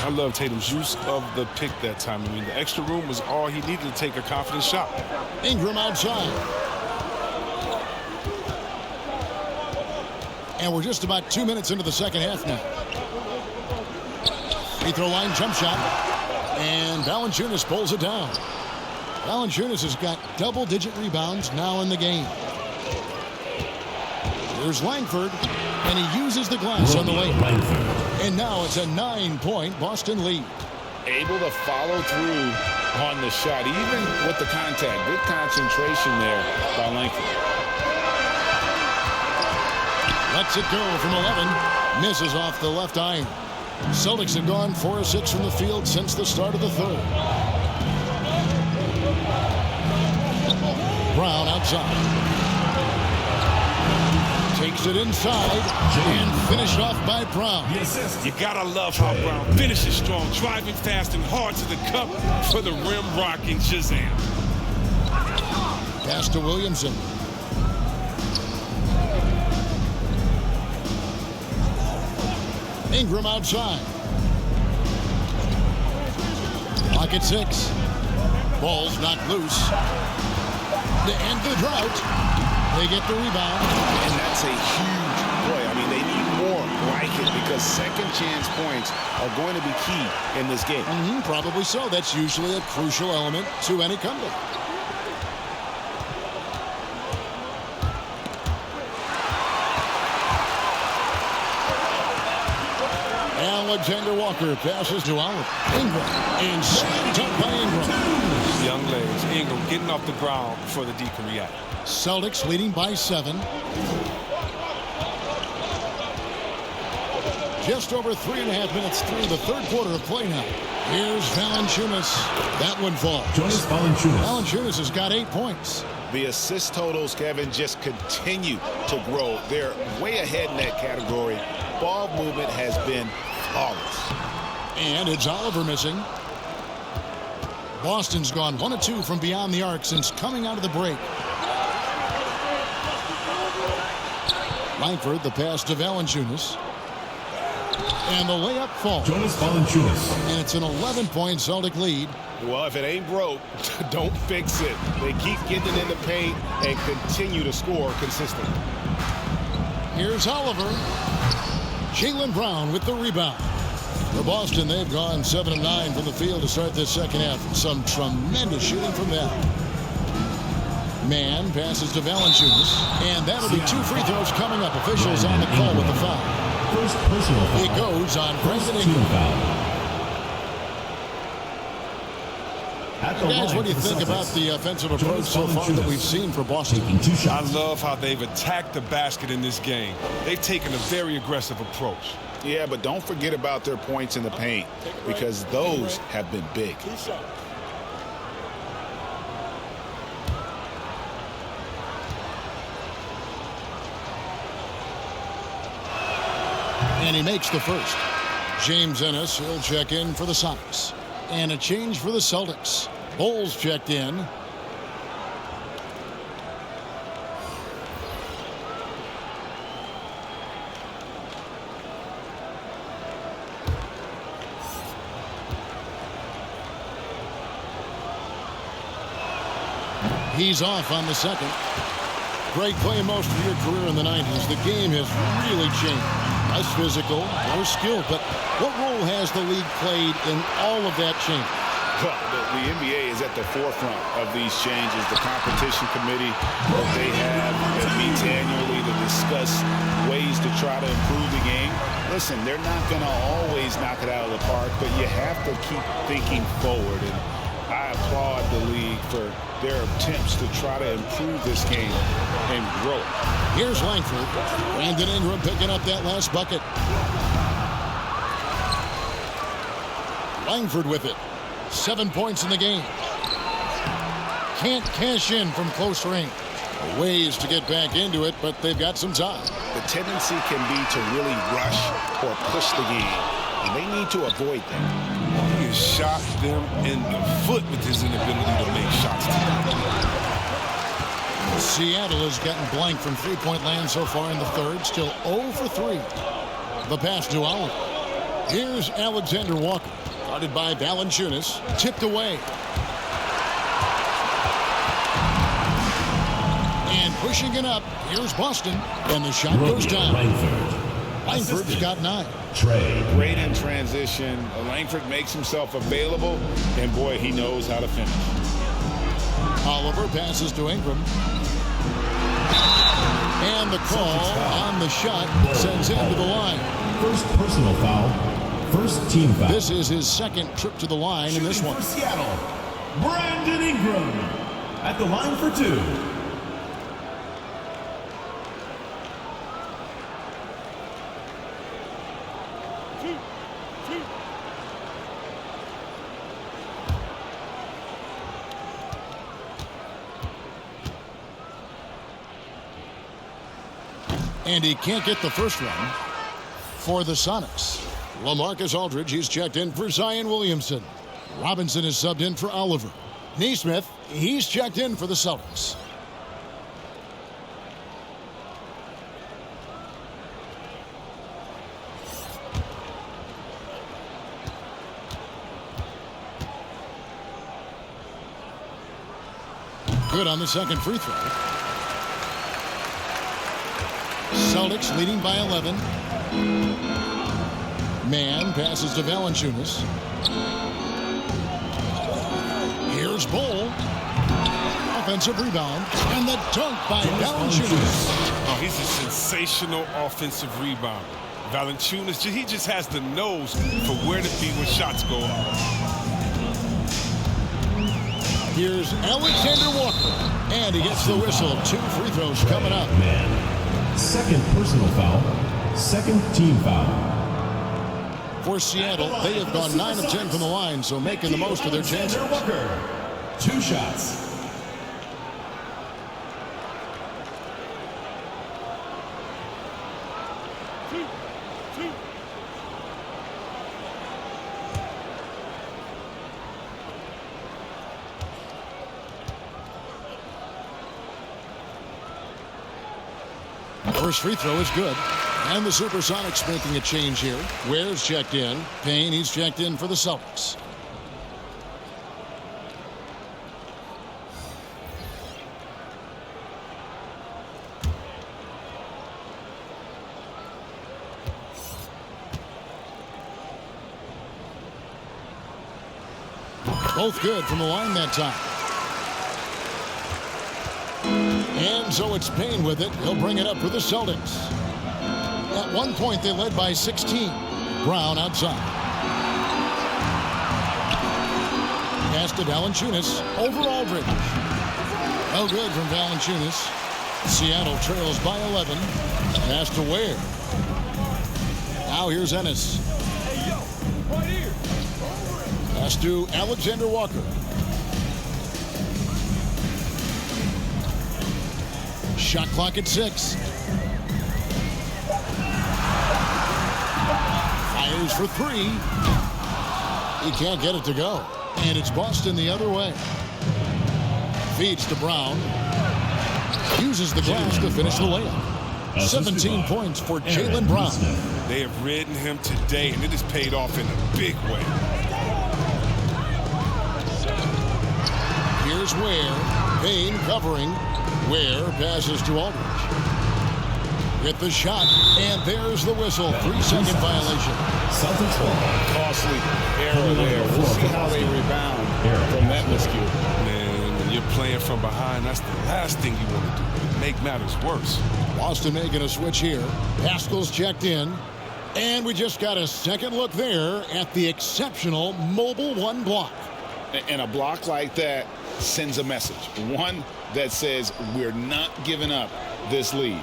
I love Tatum's use of the pick that time. I mean, the extra room was all he needed to take a confident shot. Ingram outside. And we're just about 2 minutes into the second half now. Free throw line jump shot. And Valanciunas pulls it down. Valanciunas has got double-digit rebounds now in the game. Here's Langford, and he uses the glass on the way. And now it's a 9-point Boston lead. Able to follow through on the shot, even with the contact. Good concentration there by Langford. Lets it go from 11. Misses off the left iron. Celtics have gone 4 of 6 from the field since the start of the third. Brown outside. Takes it inside and finished off by Brown. You gotta love how Brown finishes strong, driving fast and hard to the cup for the rim rocking Shazam. Pass to Williamson. Ingram outside. Clock at 6. Ball's knocked loose. To end the drought, they get the rebound. And that's a huge play. I mean, they need more like it because second chance points are going to be key in this game. Probably so. That's usually a crucial element to any comeback. Alexander Walker passes to Oliver. Ingram. And slammed up by Ingram. Young legs. Ingram getting off the ground before the D can react. Celtics leading by 7. Just over 3.5 minutes through the third quarter of play now. Here's Valanciunas. That one falls. Jonas Valanciunas. Valanciunas has got 8 points. The assist totals, Kevin, just continue to grow. They're way ahead in that category. Ball movement has been flawless. And it's Oliver missing. Boston's gone 1 of 2 from beyond the arc since coming out of the break. Langford, the pass to Valanciunas. And the layup falls. Jonas Valanciunas. And it's an 11-point Celtic lead. Well, if it ain't broke, don't fix it. They keep getting it in the paint and continue to score consistently. Here's Oliver. Jaylen Brown with the rebound. For Boston, they've gone 7 of 9 from the field to start this second half. Some tremendous shooting from them. Mann passes to Valanciunas. And that'll be 2 free throws coming up. Officials on the call with the foul. First personal foul. It goes on Brandon Team Ingram. foul. Guys, what do you think about the offensive approach so far that we've seen for Boston? I love how they've attacked the basket in this game. They've taken a very aggressive approach. Yeah, but don't forget about their points in the paint because those have been big. And he makes the first. James Ennis, he'll check in for the Sonics. And a change for the Celtics. Bowles checked in. He's off on the second. Great play most of your career in the 90s. The game has really changed. Less physical, more skill. But what role has the league played in all of that change? Well, the NBA is at the forefront of these changes. The competition committee that they have that meets annually to discuss ways to try to improve the game. Listen, they're not going to always knock it out of the park, but you have to keep thinking forward. And I applaud the league for their attempts to try to improve this game and grow it. Here's Langford. Brandon Ingram picking up that last bucket. Langford with it. 7 points in the game. Can't cash in from close range. Ways to get back into it, but they've got some time. The tendency can be to really rush or push the game, and they need to avoid that. He has shot them in the foot with his inability to make shots. Seattle has gotten blank from three-point land so far in the third. Still 0 for 3. The pass to Oliver. Here's Alexander Walker. Guarded by Valanciunas. Tipped away. And pushing it up. Here's Boston. And the shot goes down. Langford's got 9. Great in transition. Langford makes himself available. And, boy, he knows how to finish. Oliver passes to Ingram. And the call on the shot sends him to the line. First personal foul. First team foul. This is his second trip to the line in this one. For Seattle, Brandon Ingram at the line for 2. And he can't get the first one for the Sonics. LaMarcus Aldridge, he's checked in for Zion Williamson. Robinson is subbed in for Oliver. Nesmith, he's checked in for the Celtics. Good on the second free throw. Celtics leading by 11. Man passes to Valanciunas. Here's Bull. Offensive rebound. And the dunk by Valanciunas. Oh, he's a sensational offensive rebounder. Valanciunas, he just has the nose for where to be when shots go up. Here's Alexander Walker. And he gets the whistle. 2 free throws coming up. Second personal foul. Second team foul. For Seattle, they have gone 9 of 10 from the line, so making the most of their chances. 2 shots. First free throw is good. And the SuperSonics making a change here. Ware's checked in. Payne, he's checked in for the Celtics. Both good from the line that time. And so it's Payne with it. He'll bring it up for the Celtics. At one point, they led by 16. Brown outside. Pass to Valanciunas. Over Aldridge. No good from Valanciunas. Seattle trails by 11. Pass to Ware. Now here's Ennis. Pass to Alexander Walker. Shot clock at 6. Fires for 3. He can't get it to go. And it's Boston the other way. Feeds to Brown. Uses the glass to finish the layup. 17 points for Jaylen Brown. They have ridden him today, and it has paid off in a big way. Here's Ware. Payne covering. Ware passes to Aldridge. With the shot, and there's the whistle. 3-second violation. Celtics ball. Costly error there. We'll see how they rebound from that miscue. Man, when you're playing from behind, that's the last thing you want to do. Make matters worse. Boston making a switch here. Pascal's checked in. And we just got a second look there at the exceptional mobile one block. And a block like that sends a message. One that says we're not giving up this lead.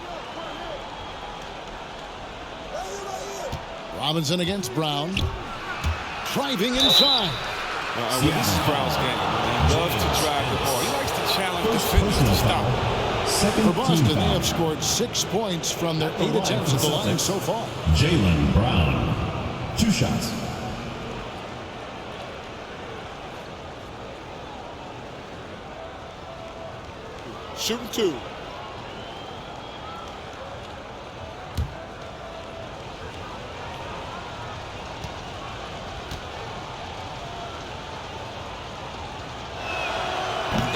Robinson against Brown. Driving inside. Well, this is Brown's game. He loves to drive the ball. He likes to challenge defenders to stop. For Boston, they have scored 6 points from their 8 attempts at the line so far. Jaylen Brown. 2 shots. Shooting 2.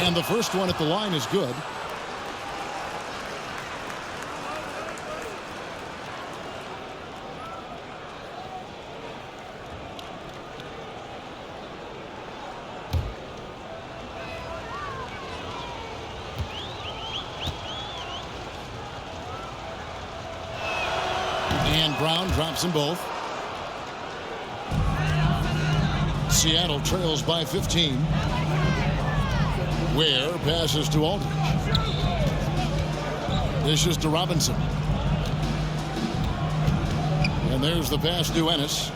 And the first one at the line is good. And Brown drops them both. Seattle trails by 15. Ware passes to Aldridge. This is to Robinson. And there's the pass to Ennis.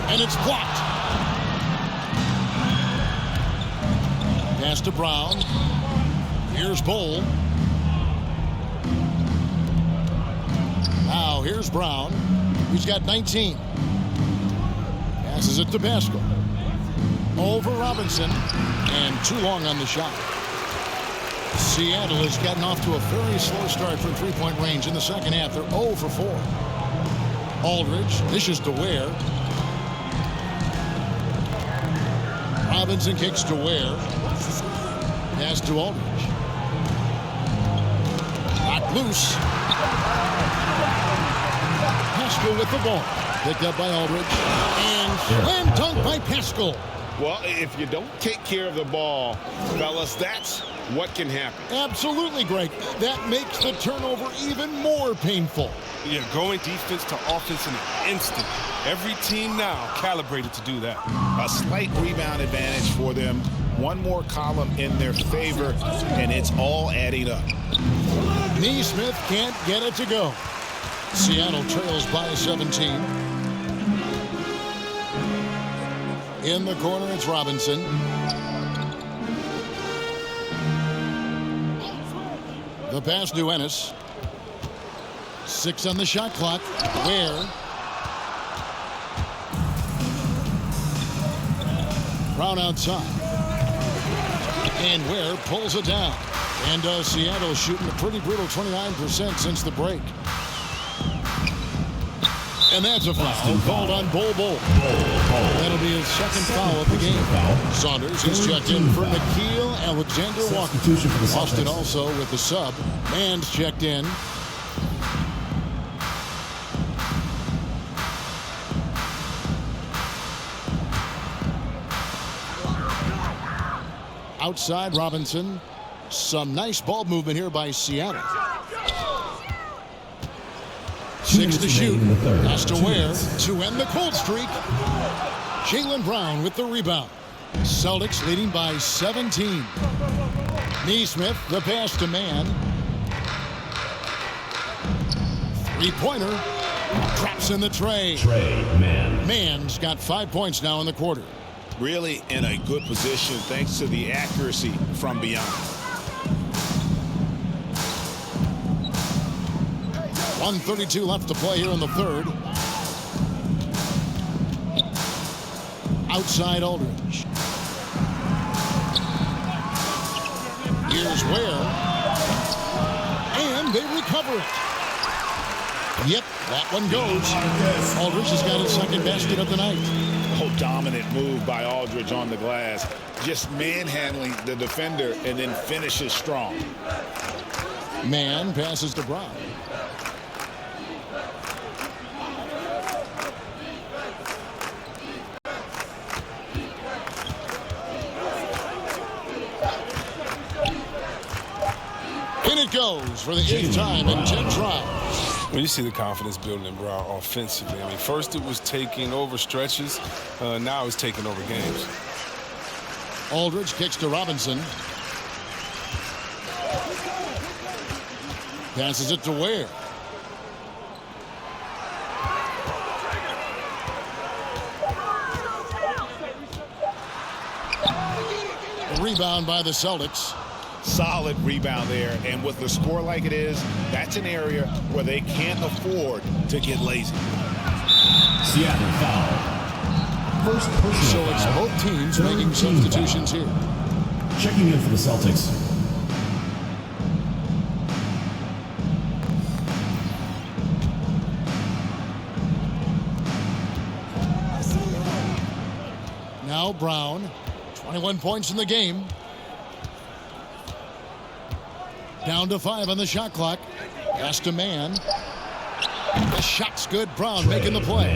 And it's blocked. Pass to Brown. Here's Bowl. Now here's Brown. He's got 19. Passes it to Pascal. Over Robinson. And too long on the shot. Seattle has gotten off to a very slow start from three-point range in the second half. They're 0 for 4. Aldridge dishes to Ware. Robinson kicks to Ware. Pass to Aldridge. Knocked loose. Pascal with the ball. Picked up by Aldridge. And slam dunk by Pascal. Well, if you don't take care of the ball, fellas, that's what can happen. Absolutely, Greg. That makes the turnover even more painful. Yeah, going defense to offense in an instant. Every team now calibrated to do that. A slight rebound advantage for them. One more column in their favor, and it's all adding up. Neesmith can't get it to go. Seattle trails by 17. In the corner, it's Robinson. The pass to Ennis. 6 on the shot clock. Ware. Brown outside. And Ware pulls it down. And Seattle shooting a pretty brutal 29% since the break. And that's a foul called on Bol. That'll be his second foul of the game. Saunders is checked in for Nickeil Alexander-Walker. Boston also with the sub. Mann's checked in. Outside Robinson. Some nice ball movement here by Seattle. 6 to shoot. Pass to Ware to end the cold streak. Jaylen Brown with the rebound. Celtics leading by 17. Neesmith, the pass to Mann. Three-pointer. Drops in the tray. Mann's got 5 points now in the quarter. Really in a good position thanks to the accuracy from beyond. 1:32 left to play here in the third. Outside Aldridge. Here's Ware. And they recover it. Yep, that one goes. Aldridge has got his second basket of the night. Oh, dominant move by Aldridge on the glass. Just manhandling the defender and then finishes strong. Man passes to Brown. In it goes for the 8th time in 10 tries. When you see the confidence building in Brown offensively, I mean, first it was taking over stretches, now it's taking over games. Aldridge kicks to Robinson. Passes it to Ware. A rebound by the Celtics. Solid rebound there, and with the score like it is, that's an area where they can't afford to get lazy. Seattle foul. First personal So it's foul. both teams making substitutions here. Checking in for the Celtics. Now Brown, 21 points in the game. Down to 5 on the shot clock. Pass to Man. The shot's good. Brown making the play.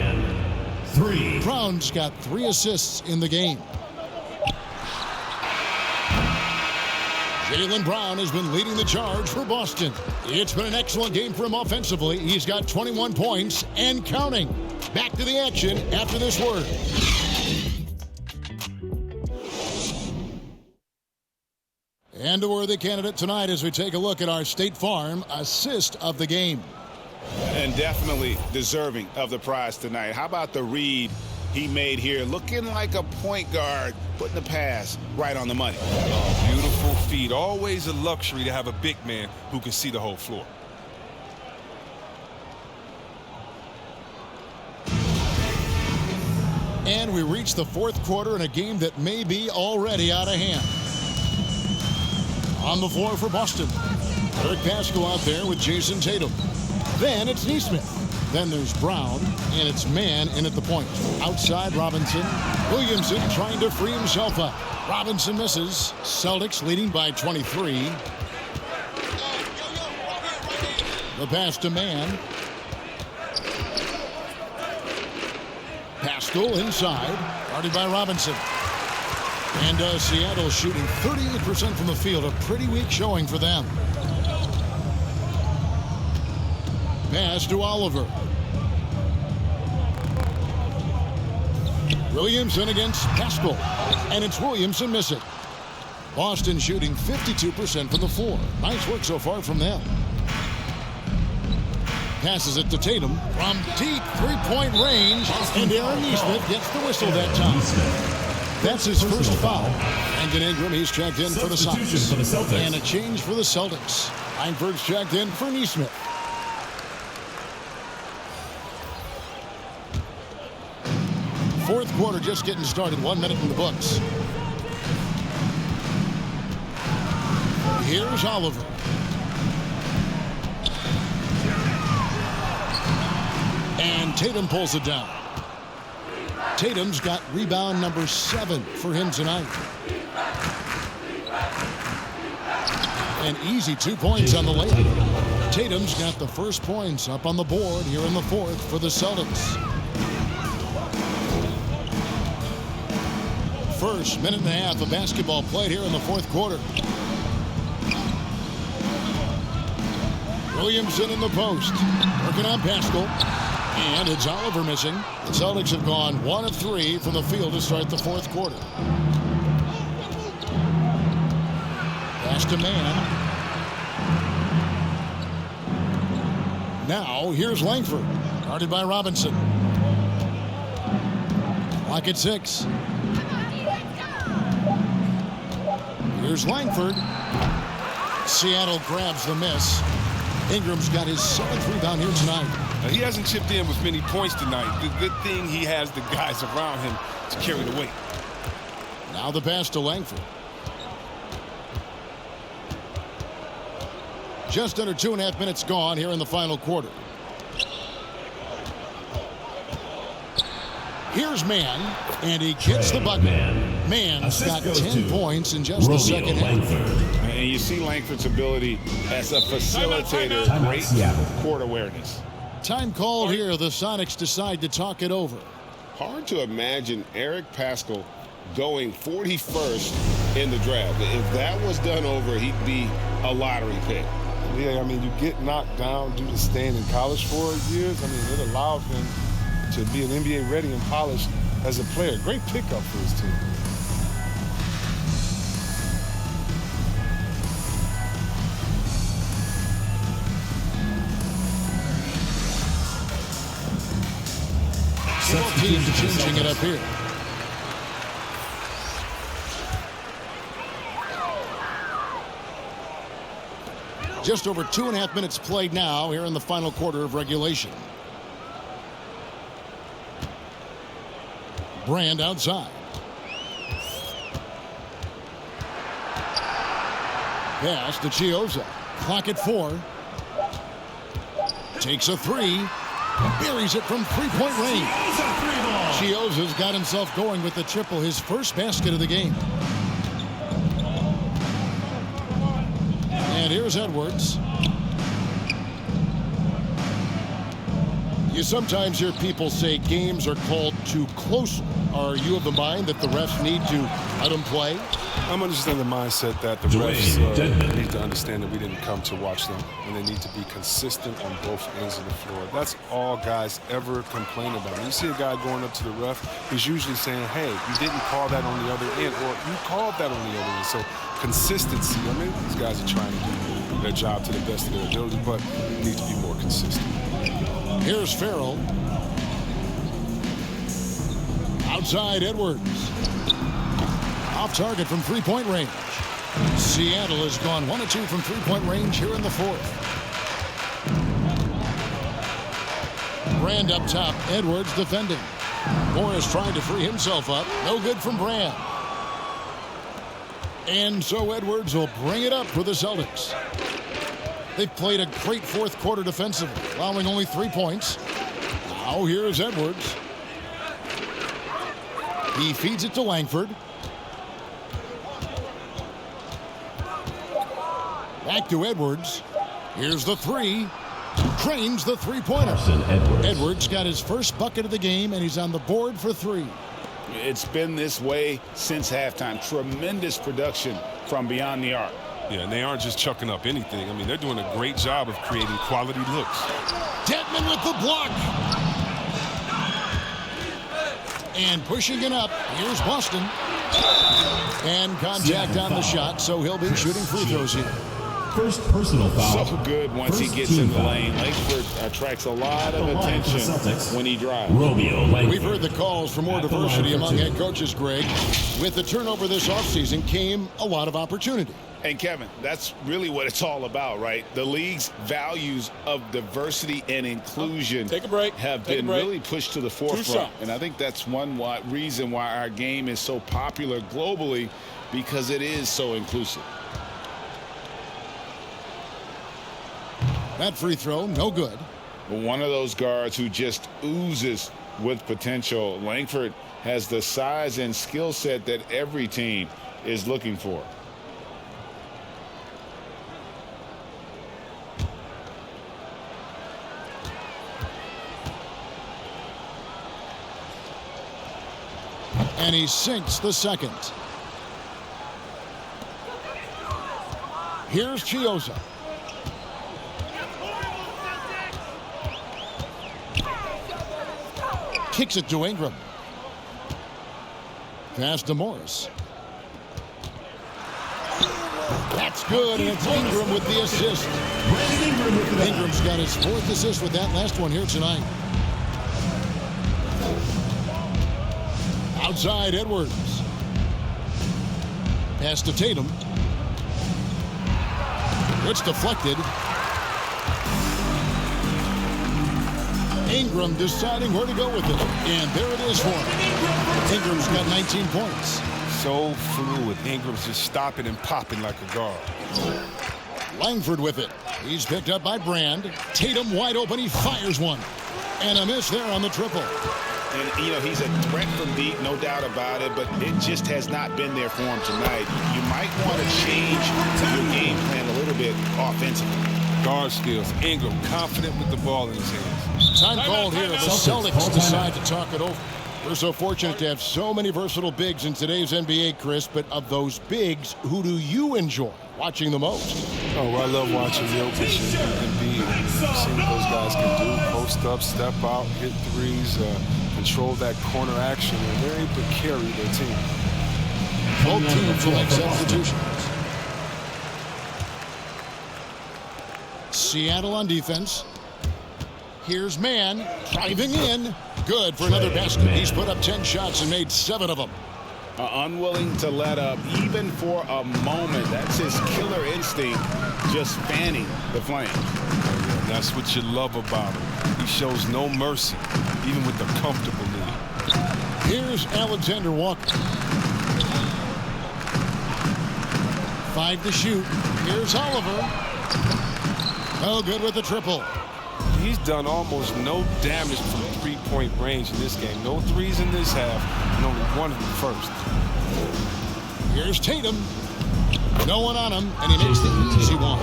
3. Brown's got 3 assists in the game. Jaylen Brown has been leading the charge for Boston. It's been an excellent game for him offensively. He's got 21 points and counting. Back to the action after this word. And a worthy candidate tonight as we take a look at our State Farm assist of the game. And definitely deserving of the prize tonight. How about the read he made here? Looking like a point guard, putting the pass right on the money. Oh, beautiful feed. Always a luxury to have a big man who can see the whole floor. And we reach the 4th quarter in a game that may be already out of hand. On the floor for Boston. Eric Pascal out there with Jason Tatum. Then it's Nesmith. Then there's Brown, and it's Man in at the point. Outside Robinson. Williamson trying to free himself up. Robinson misses. Celtics leading by 23. The pass to Man. Pascal inside. Guarded by Robinson. And Seattle shooting 38% from the field. A pretty weak showing for them. Pass to Oliver. Williamson against Pascal. And it's Williamson missing. Boston shooting 52% from the floor. Nice work so far from them. Passes it to Tatum from deep three-point range. And Aaron Nesmith gets the whistle that time. That's his first foul. Brandon Ingram, he's checked in for the Sox. And a change for the Celtics. Langford's checked in for Nesmith. Fourth quarter just getting started. 1 minute in the books. Here's Oliver. And Tatum pulls it down. Tatum's got rebound number 7 for him tonight. An easy 2 points on the layup. Tatum's got the first points up on the board here in the 4th for the Celtics. First minute and a half of basketball played here in the 4th quarter. Williamson in the post. Working on Pascal. And it's Oliver missing. The Celtics have gone 1 of 3 from the field to start the 4th quarter. Pass to Man. Now here's Langford. Guarded by Robinson. Clock at 6. Here's Langford. Seattle grabs the miss. Ingram's got his 7th rebound here tonight. He hasn't chipped in with many points tonight. The good thing he has the guys around him to carry the weight. Now the pass to Langford. Just under 2.5 minutes gone here in the final quarter. Here's Mann, and he gets the bucket. Mann's got 10 points in just the second half. And you see Langford's ability as a facilitator, great court awareness. Time called here. The Sonics decide to talk it over. Hard to imagine Eric Paschal going 41st in the draft. If that was done over, he'd be a lottery pick. Yeah, I mean, you get knocked down due to staying in college for years. I mean, it allowed him to be an NBA ready and polished as a player. Great pickup for his team. Both teams changing it up here. Just over 2.5 minutes played now here in the final quarter of regulation. Brand outside. Pass to Chiozza. Clock at 4. Takes a 3. Buries it from three-point range. Chiozza's got himself going with the triple, his first basket of the game. And here's Edwards. You sometimes hear people say games are called too close. Are you of the mind that the refs need to let them play? I'm understanding the mindset that the refs need to understand that we didn't come to watch them, and they need to be consistent on both ends of the floor. That's all guys ever complain about. When you see a guy going up to the ref, he's usually saying, hey, you didn't call that on the other end, or you called that on the other end. So consistency, I mean, these guys are trying to do their job to the best of their ability, but need to be more consistent. Here's Farrell. Outside Edwards. Off target from three-point range. Seattle has gone 1 of 2 from three-point range here in the fourth. Brand up top. Edwards defending. Morris trying to free himself up. No good from Brand. And so Edwards will bring it up for the Celtics. They've played a great fourth quarter defensively, allowing only 3 points. Now here's Edwards. He feeds it to Langford. Back to Edwards. Here's the 3. Drains the three-pointer. Edwards got his first bucket of the game, and he's on the board for 3. It's been this way since halftime. Tremendous production from beyond the arc. Yeah, and they aren't just chucking up anything. I mean, they're doing a great job of creating quality looks. Detman with the block. And pushing it up. Here's Boston. And contact on the shot, so he'll be shooting free throws here. First personal foul. So good once he gets in the lane. Langford attracts a lot of attention when he drives. We've heard the calls for more diversity among head coaches, Greg. With the turnover this offseason came a lot of opportunity. And Kevin, that's really what it's all about, right? The league's values of diversity and inclusion have been really pushed to the forefront. And I think that's one reason why our game is so popular globally, because it is so inclusive. That free throw, no good. One of those guards who just oozes with potential. Langford has the size and skill set that every team is looking for. And he sinks the second. Here's Chiozza. Kicks it to Ingram. Pass to Morris. That's good, and it's Ingram with the assist. Ingram's got his 4th assist with that last one here tonight. Outside Edwards. Pass to Tatum. It's deflected. Ingram deciding where to go with it. And there it is for him. Ingram's got 19 points. So fluid. Ingram's just stopping and popping like a guard. Langford with it. He's picked up by Brand. Tatum wide open. He fires one. And a miss there on the triple. And, you know, he's a threat from deep, no doubt about it, but it just has not been there for him tonight. You might want to change your game plan a little bit offensively. Guard skills. Ingram confident with the ball in his hands. Time called here. The Celtics decide to talk it over. We're so fortunate to have so many versatile bigs in today's NBA, Chris, but of those bigs, who do you enjoy watching the most? Oh, well, I love watching Jokic and Embiid. Seeing what those guys can do. Post up, step out, hit threes, control that corner action, and they're able to carry their team. Both teams will make substitutions. Seattle on defense. Here's Mann driving in. Good for another basket. He's put up 10 shots and made 7 of them. Unwilling to let up even for a moment. That's his killer instinct, just fanning the flame. That's what you love about him. He shows no mercy, even with the comfortable lead. Here's Alexander Walker. 5 to shoot. Here's Oliver. Oh, good with the triple. He's done almost no damage from three-point range in this game. No threes in this half, and only one in the first. Here's Tatum. No one on him, and he makes the easy one.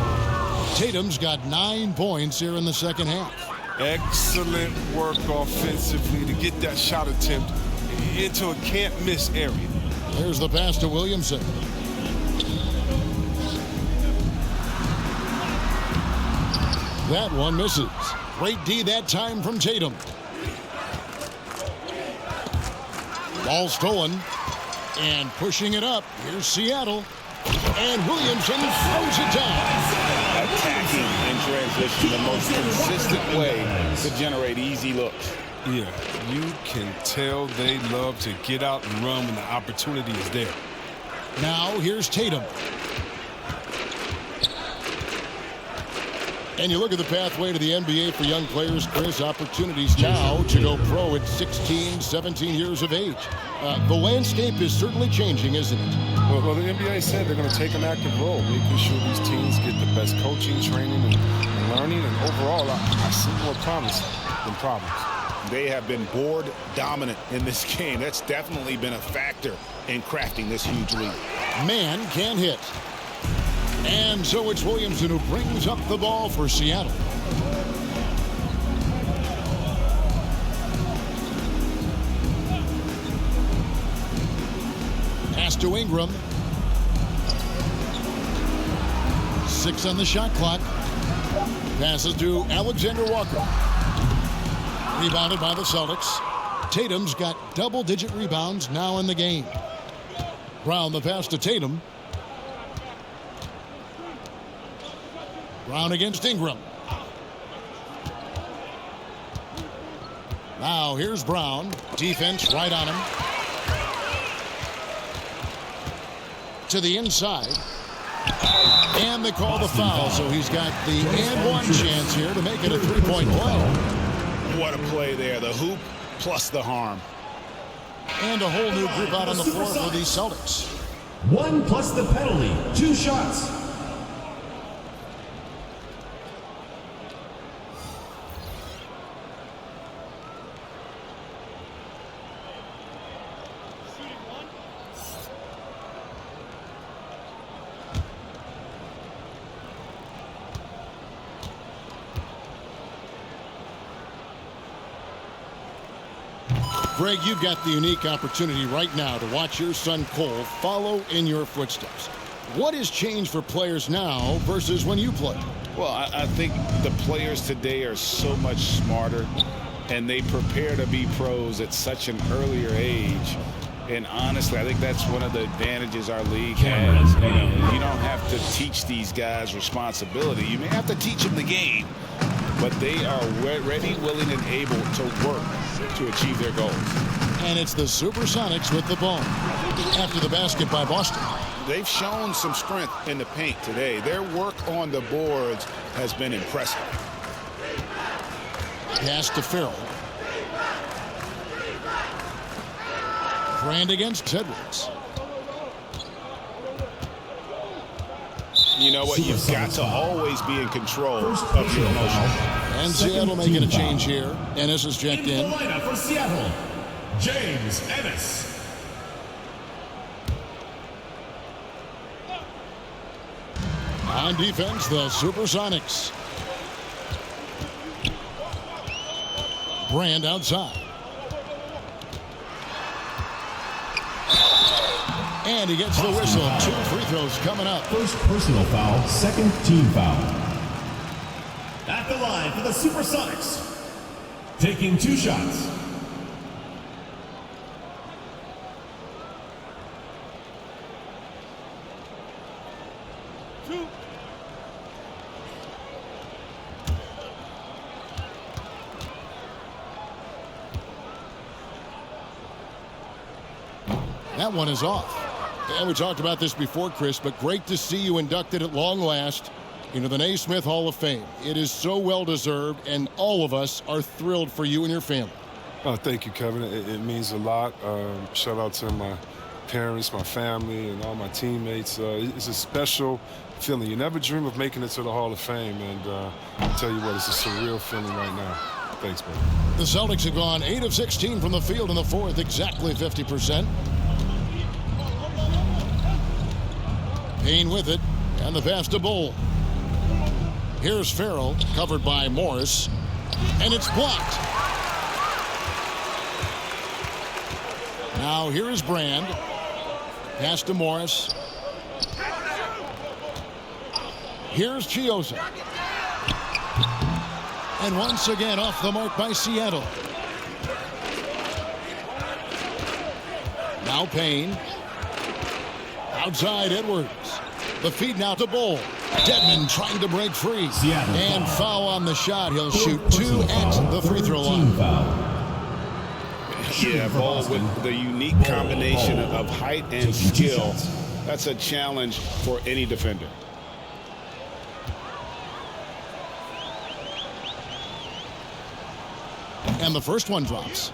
Tatum's got 9 points here in the second half. Excellent work offensively to get that shot attempt into a can't-miss area. There's the pass to Williamson. That one misses. Great D that time from Tatum. Ball stolen. And pushing it up. Here's Seattle. And Williamson throws it down. Attacking in transition, the most consistent way to generate easy looks. Yeah, you can tell they love to get out and run when the opportunity is there. Now here's Tatum. And you look at the pathway to the NBA for young players, Chris, opportunities now to go pro at 16, 17 years of age. The landscape is certainly changing, isn't it? Well, the NBA said they're going to take an active role, making sure these teams get the best coaching, training, and learning. And overall, I see more promise than problems. They have been board dominant in this game. That's definitely been a factor in crafting this huge lead. Man can hit. And so it's Williamson who brings up the ball for Seattle. Pass to Ingram. 6 on the shot clock. Passes to Alexander Walker. Rebounded by the Celtics. Tatum's got double-digit rebounds now in the game. Brown the pass to Tatum. Brown against Ingram. Now here's Brown. Defense right on him. To the inside. And they call the foul, so he's got the and one chance here to make it a 3-point play. What a play there. The hoop plus the harm. And a whole new group out on the floor for the Celtics. 1 plus the penalty. 2 shots. Greg, you've got the unique opportunity right now to watch your son Cole follow in your footsteps. What has changed for players now versus when you played? Well, I think the players today are so much smarter, and they prepare to be pros at such an earlier age. And honestly, I think that's one of the advantages our league has. You don't have to teach these guys responsibility. You may have to teach them the game, but they are ready, willing, and able to work to achieve their goals. And it's the SuperSonics with the ball. After the basket by Boston. They've shown some strength in the paint today. Their work on the boards has been impressive. Pass to Farrell. Brand against Edwards. You know what? You've got to always be in control of your emotions. And Seattle making a change here. Ennis is checked in. For Seattle, James Ennis. On defense, the SuperSonics. Brand outside. And he gets the whistle. 2 free throws coming up. First personal foul, second team foul. At the line for the SuperSonics. Taking 2 shots. That one is off. And we talked about this before, Chris, but great to see you inducted at long last into the Naismith Hall of Fame. It is so well-deserved, and all of us are thrilled for you and your family. Oh, thank you, Kevin. It means a lot. Shout out to my parents, my family, and all my teammates. It's a special feeling. You never dream of making it to the Hall of Fame, and I'll tell you what, it's a surreal feeling right now. Thanks, man. The Celtics have gone 8 of 16 from the field in the fourth, exactly 50%. Payne with it, and the pass to Bull. Here's Farrell, covered by Morris, and it's blocked. Now here is Brand. Pass to Morris. Here's Chioza. And once again off the mark by Seattle. Now Payne. Outside Edwards. The feed now to Bull. Dedmon trying to break free. Seattle and foul on the shot. He'll shoot 2 at the free throw line. Yeah, Bull with the unique combination of height and skill. That's a challenge for any defender. And the first one drops.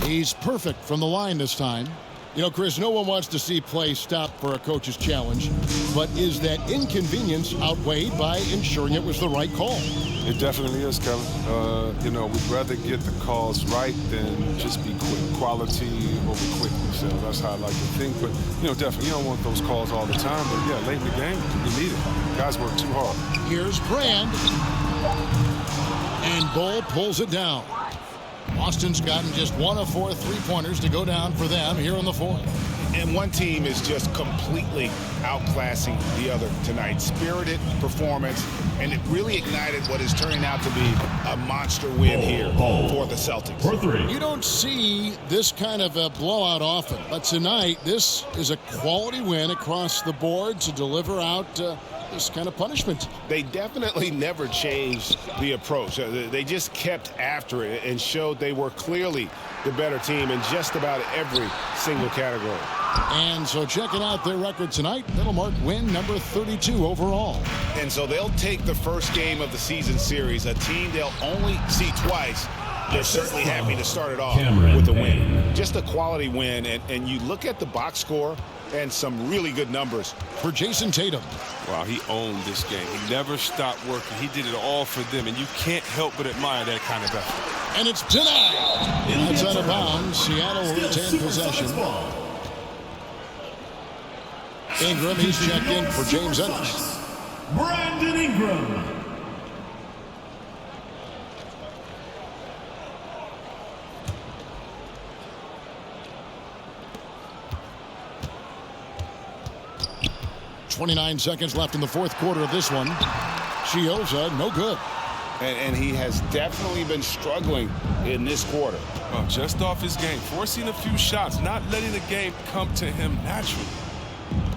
He's perfect from the line this time. You know, Chris, no one wants to see play stop for a coach's challenge, but is that inconvenience outweighed by ensuring it was the right call? It definitely is, Kevin. You know, we'd rather get the calls right than just be quick. Quality over quickness. So that's how I like to think. But, you know, definitely, you don't want those calls all the time. But, yeah, late in the game, you need it. Guys work too hard. Here's Brand. And Bull pulls it down. Boston's gotten just 1 of 4 3-pointers to go down for them here in the fourth. And one team is just completely outclassing the other tonight. Spirited performance, and it really ignited what is turning out to be a monster win here for the Celtics. You don't see this kind of a blowout often, but tonight this is a quality win across the board to deliver out this kind of punishment. They definitely never changed the approach. They just kept after it and showed they were clearly the better team in just about every single category. And so checking out their record tonight, that'll mark win number 32 overall. And so they'll take the first game of the season series, a team they'll only see twice. They're certainly happy to start it off with a win. Just a quality win, and you look at the box score and some really good numbers for Jason Tatum. Wow, he owned this game. He never stopped working. He did it all for them, and you can't help but admire that kind of effort. And it's denied. That's out of bounds. Seattle will retain possession. Ingram, he's checked in for James Ennis. Brandon Ingram. .29 seconds left in the fourth quarter of this one. Chioza, no good. And he has definitely been struggling in this quarter. Just off his game, forcing a few shots, not letting the game come to him naturally.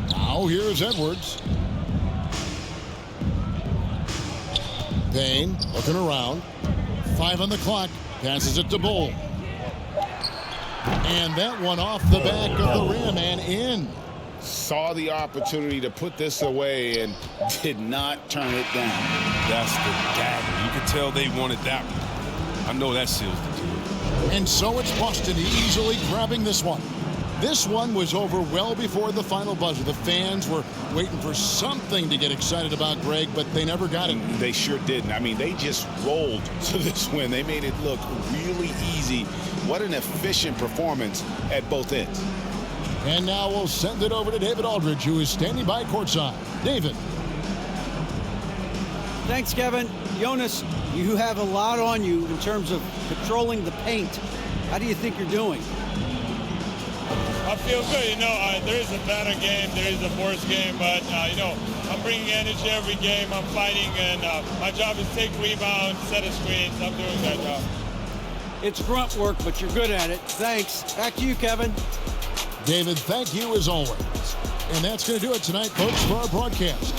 Now here's Edwards. Payne looking around. 5 on the clock. Passes it to Bull. And that one off the back of the rim and in. Saw the opportunity to put this away and did not turn it down. That's the dagger. You can tell they wanted that one. I know that seals the deal. And so it's Boston easily grabbing this one. This one was over well before the final buzzer. The fans were waiting for something to get excited about, Greg, but they never got it. They sure didn't. I mean, they just rolled to this win. They made it look really easy. What an efficient performance at both ends. And now we'll send it over to David Aldridge, who is standing by courtside. David. Thanks, Kevin. Jonas, you have a lot on you in terms of controlling the paint. How do you think you're doing? I feel good. There is a better game, there is a worse game, but, I'm bringing energy every game. I'm fighting, and my job is to take rebounds, set a screens. I'm doing that job. It's grunt work, but you're good at it. Thanks. Back to you, Kevin. David, thank you as always. And that's going to do it tonight, folks, for our broadcast.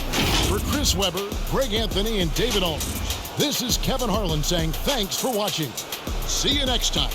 For Chris Webber, Greg Anthony, and David Aldridge, this is Kevin Harlan saying thanks for watching. See you next time.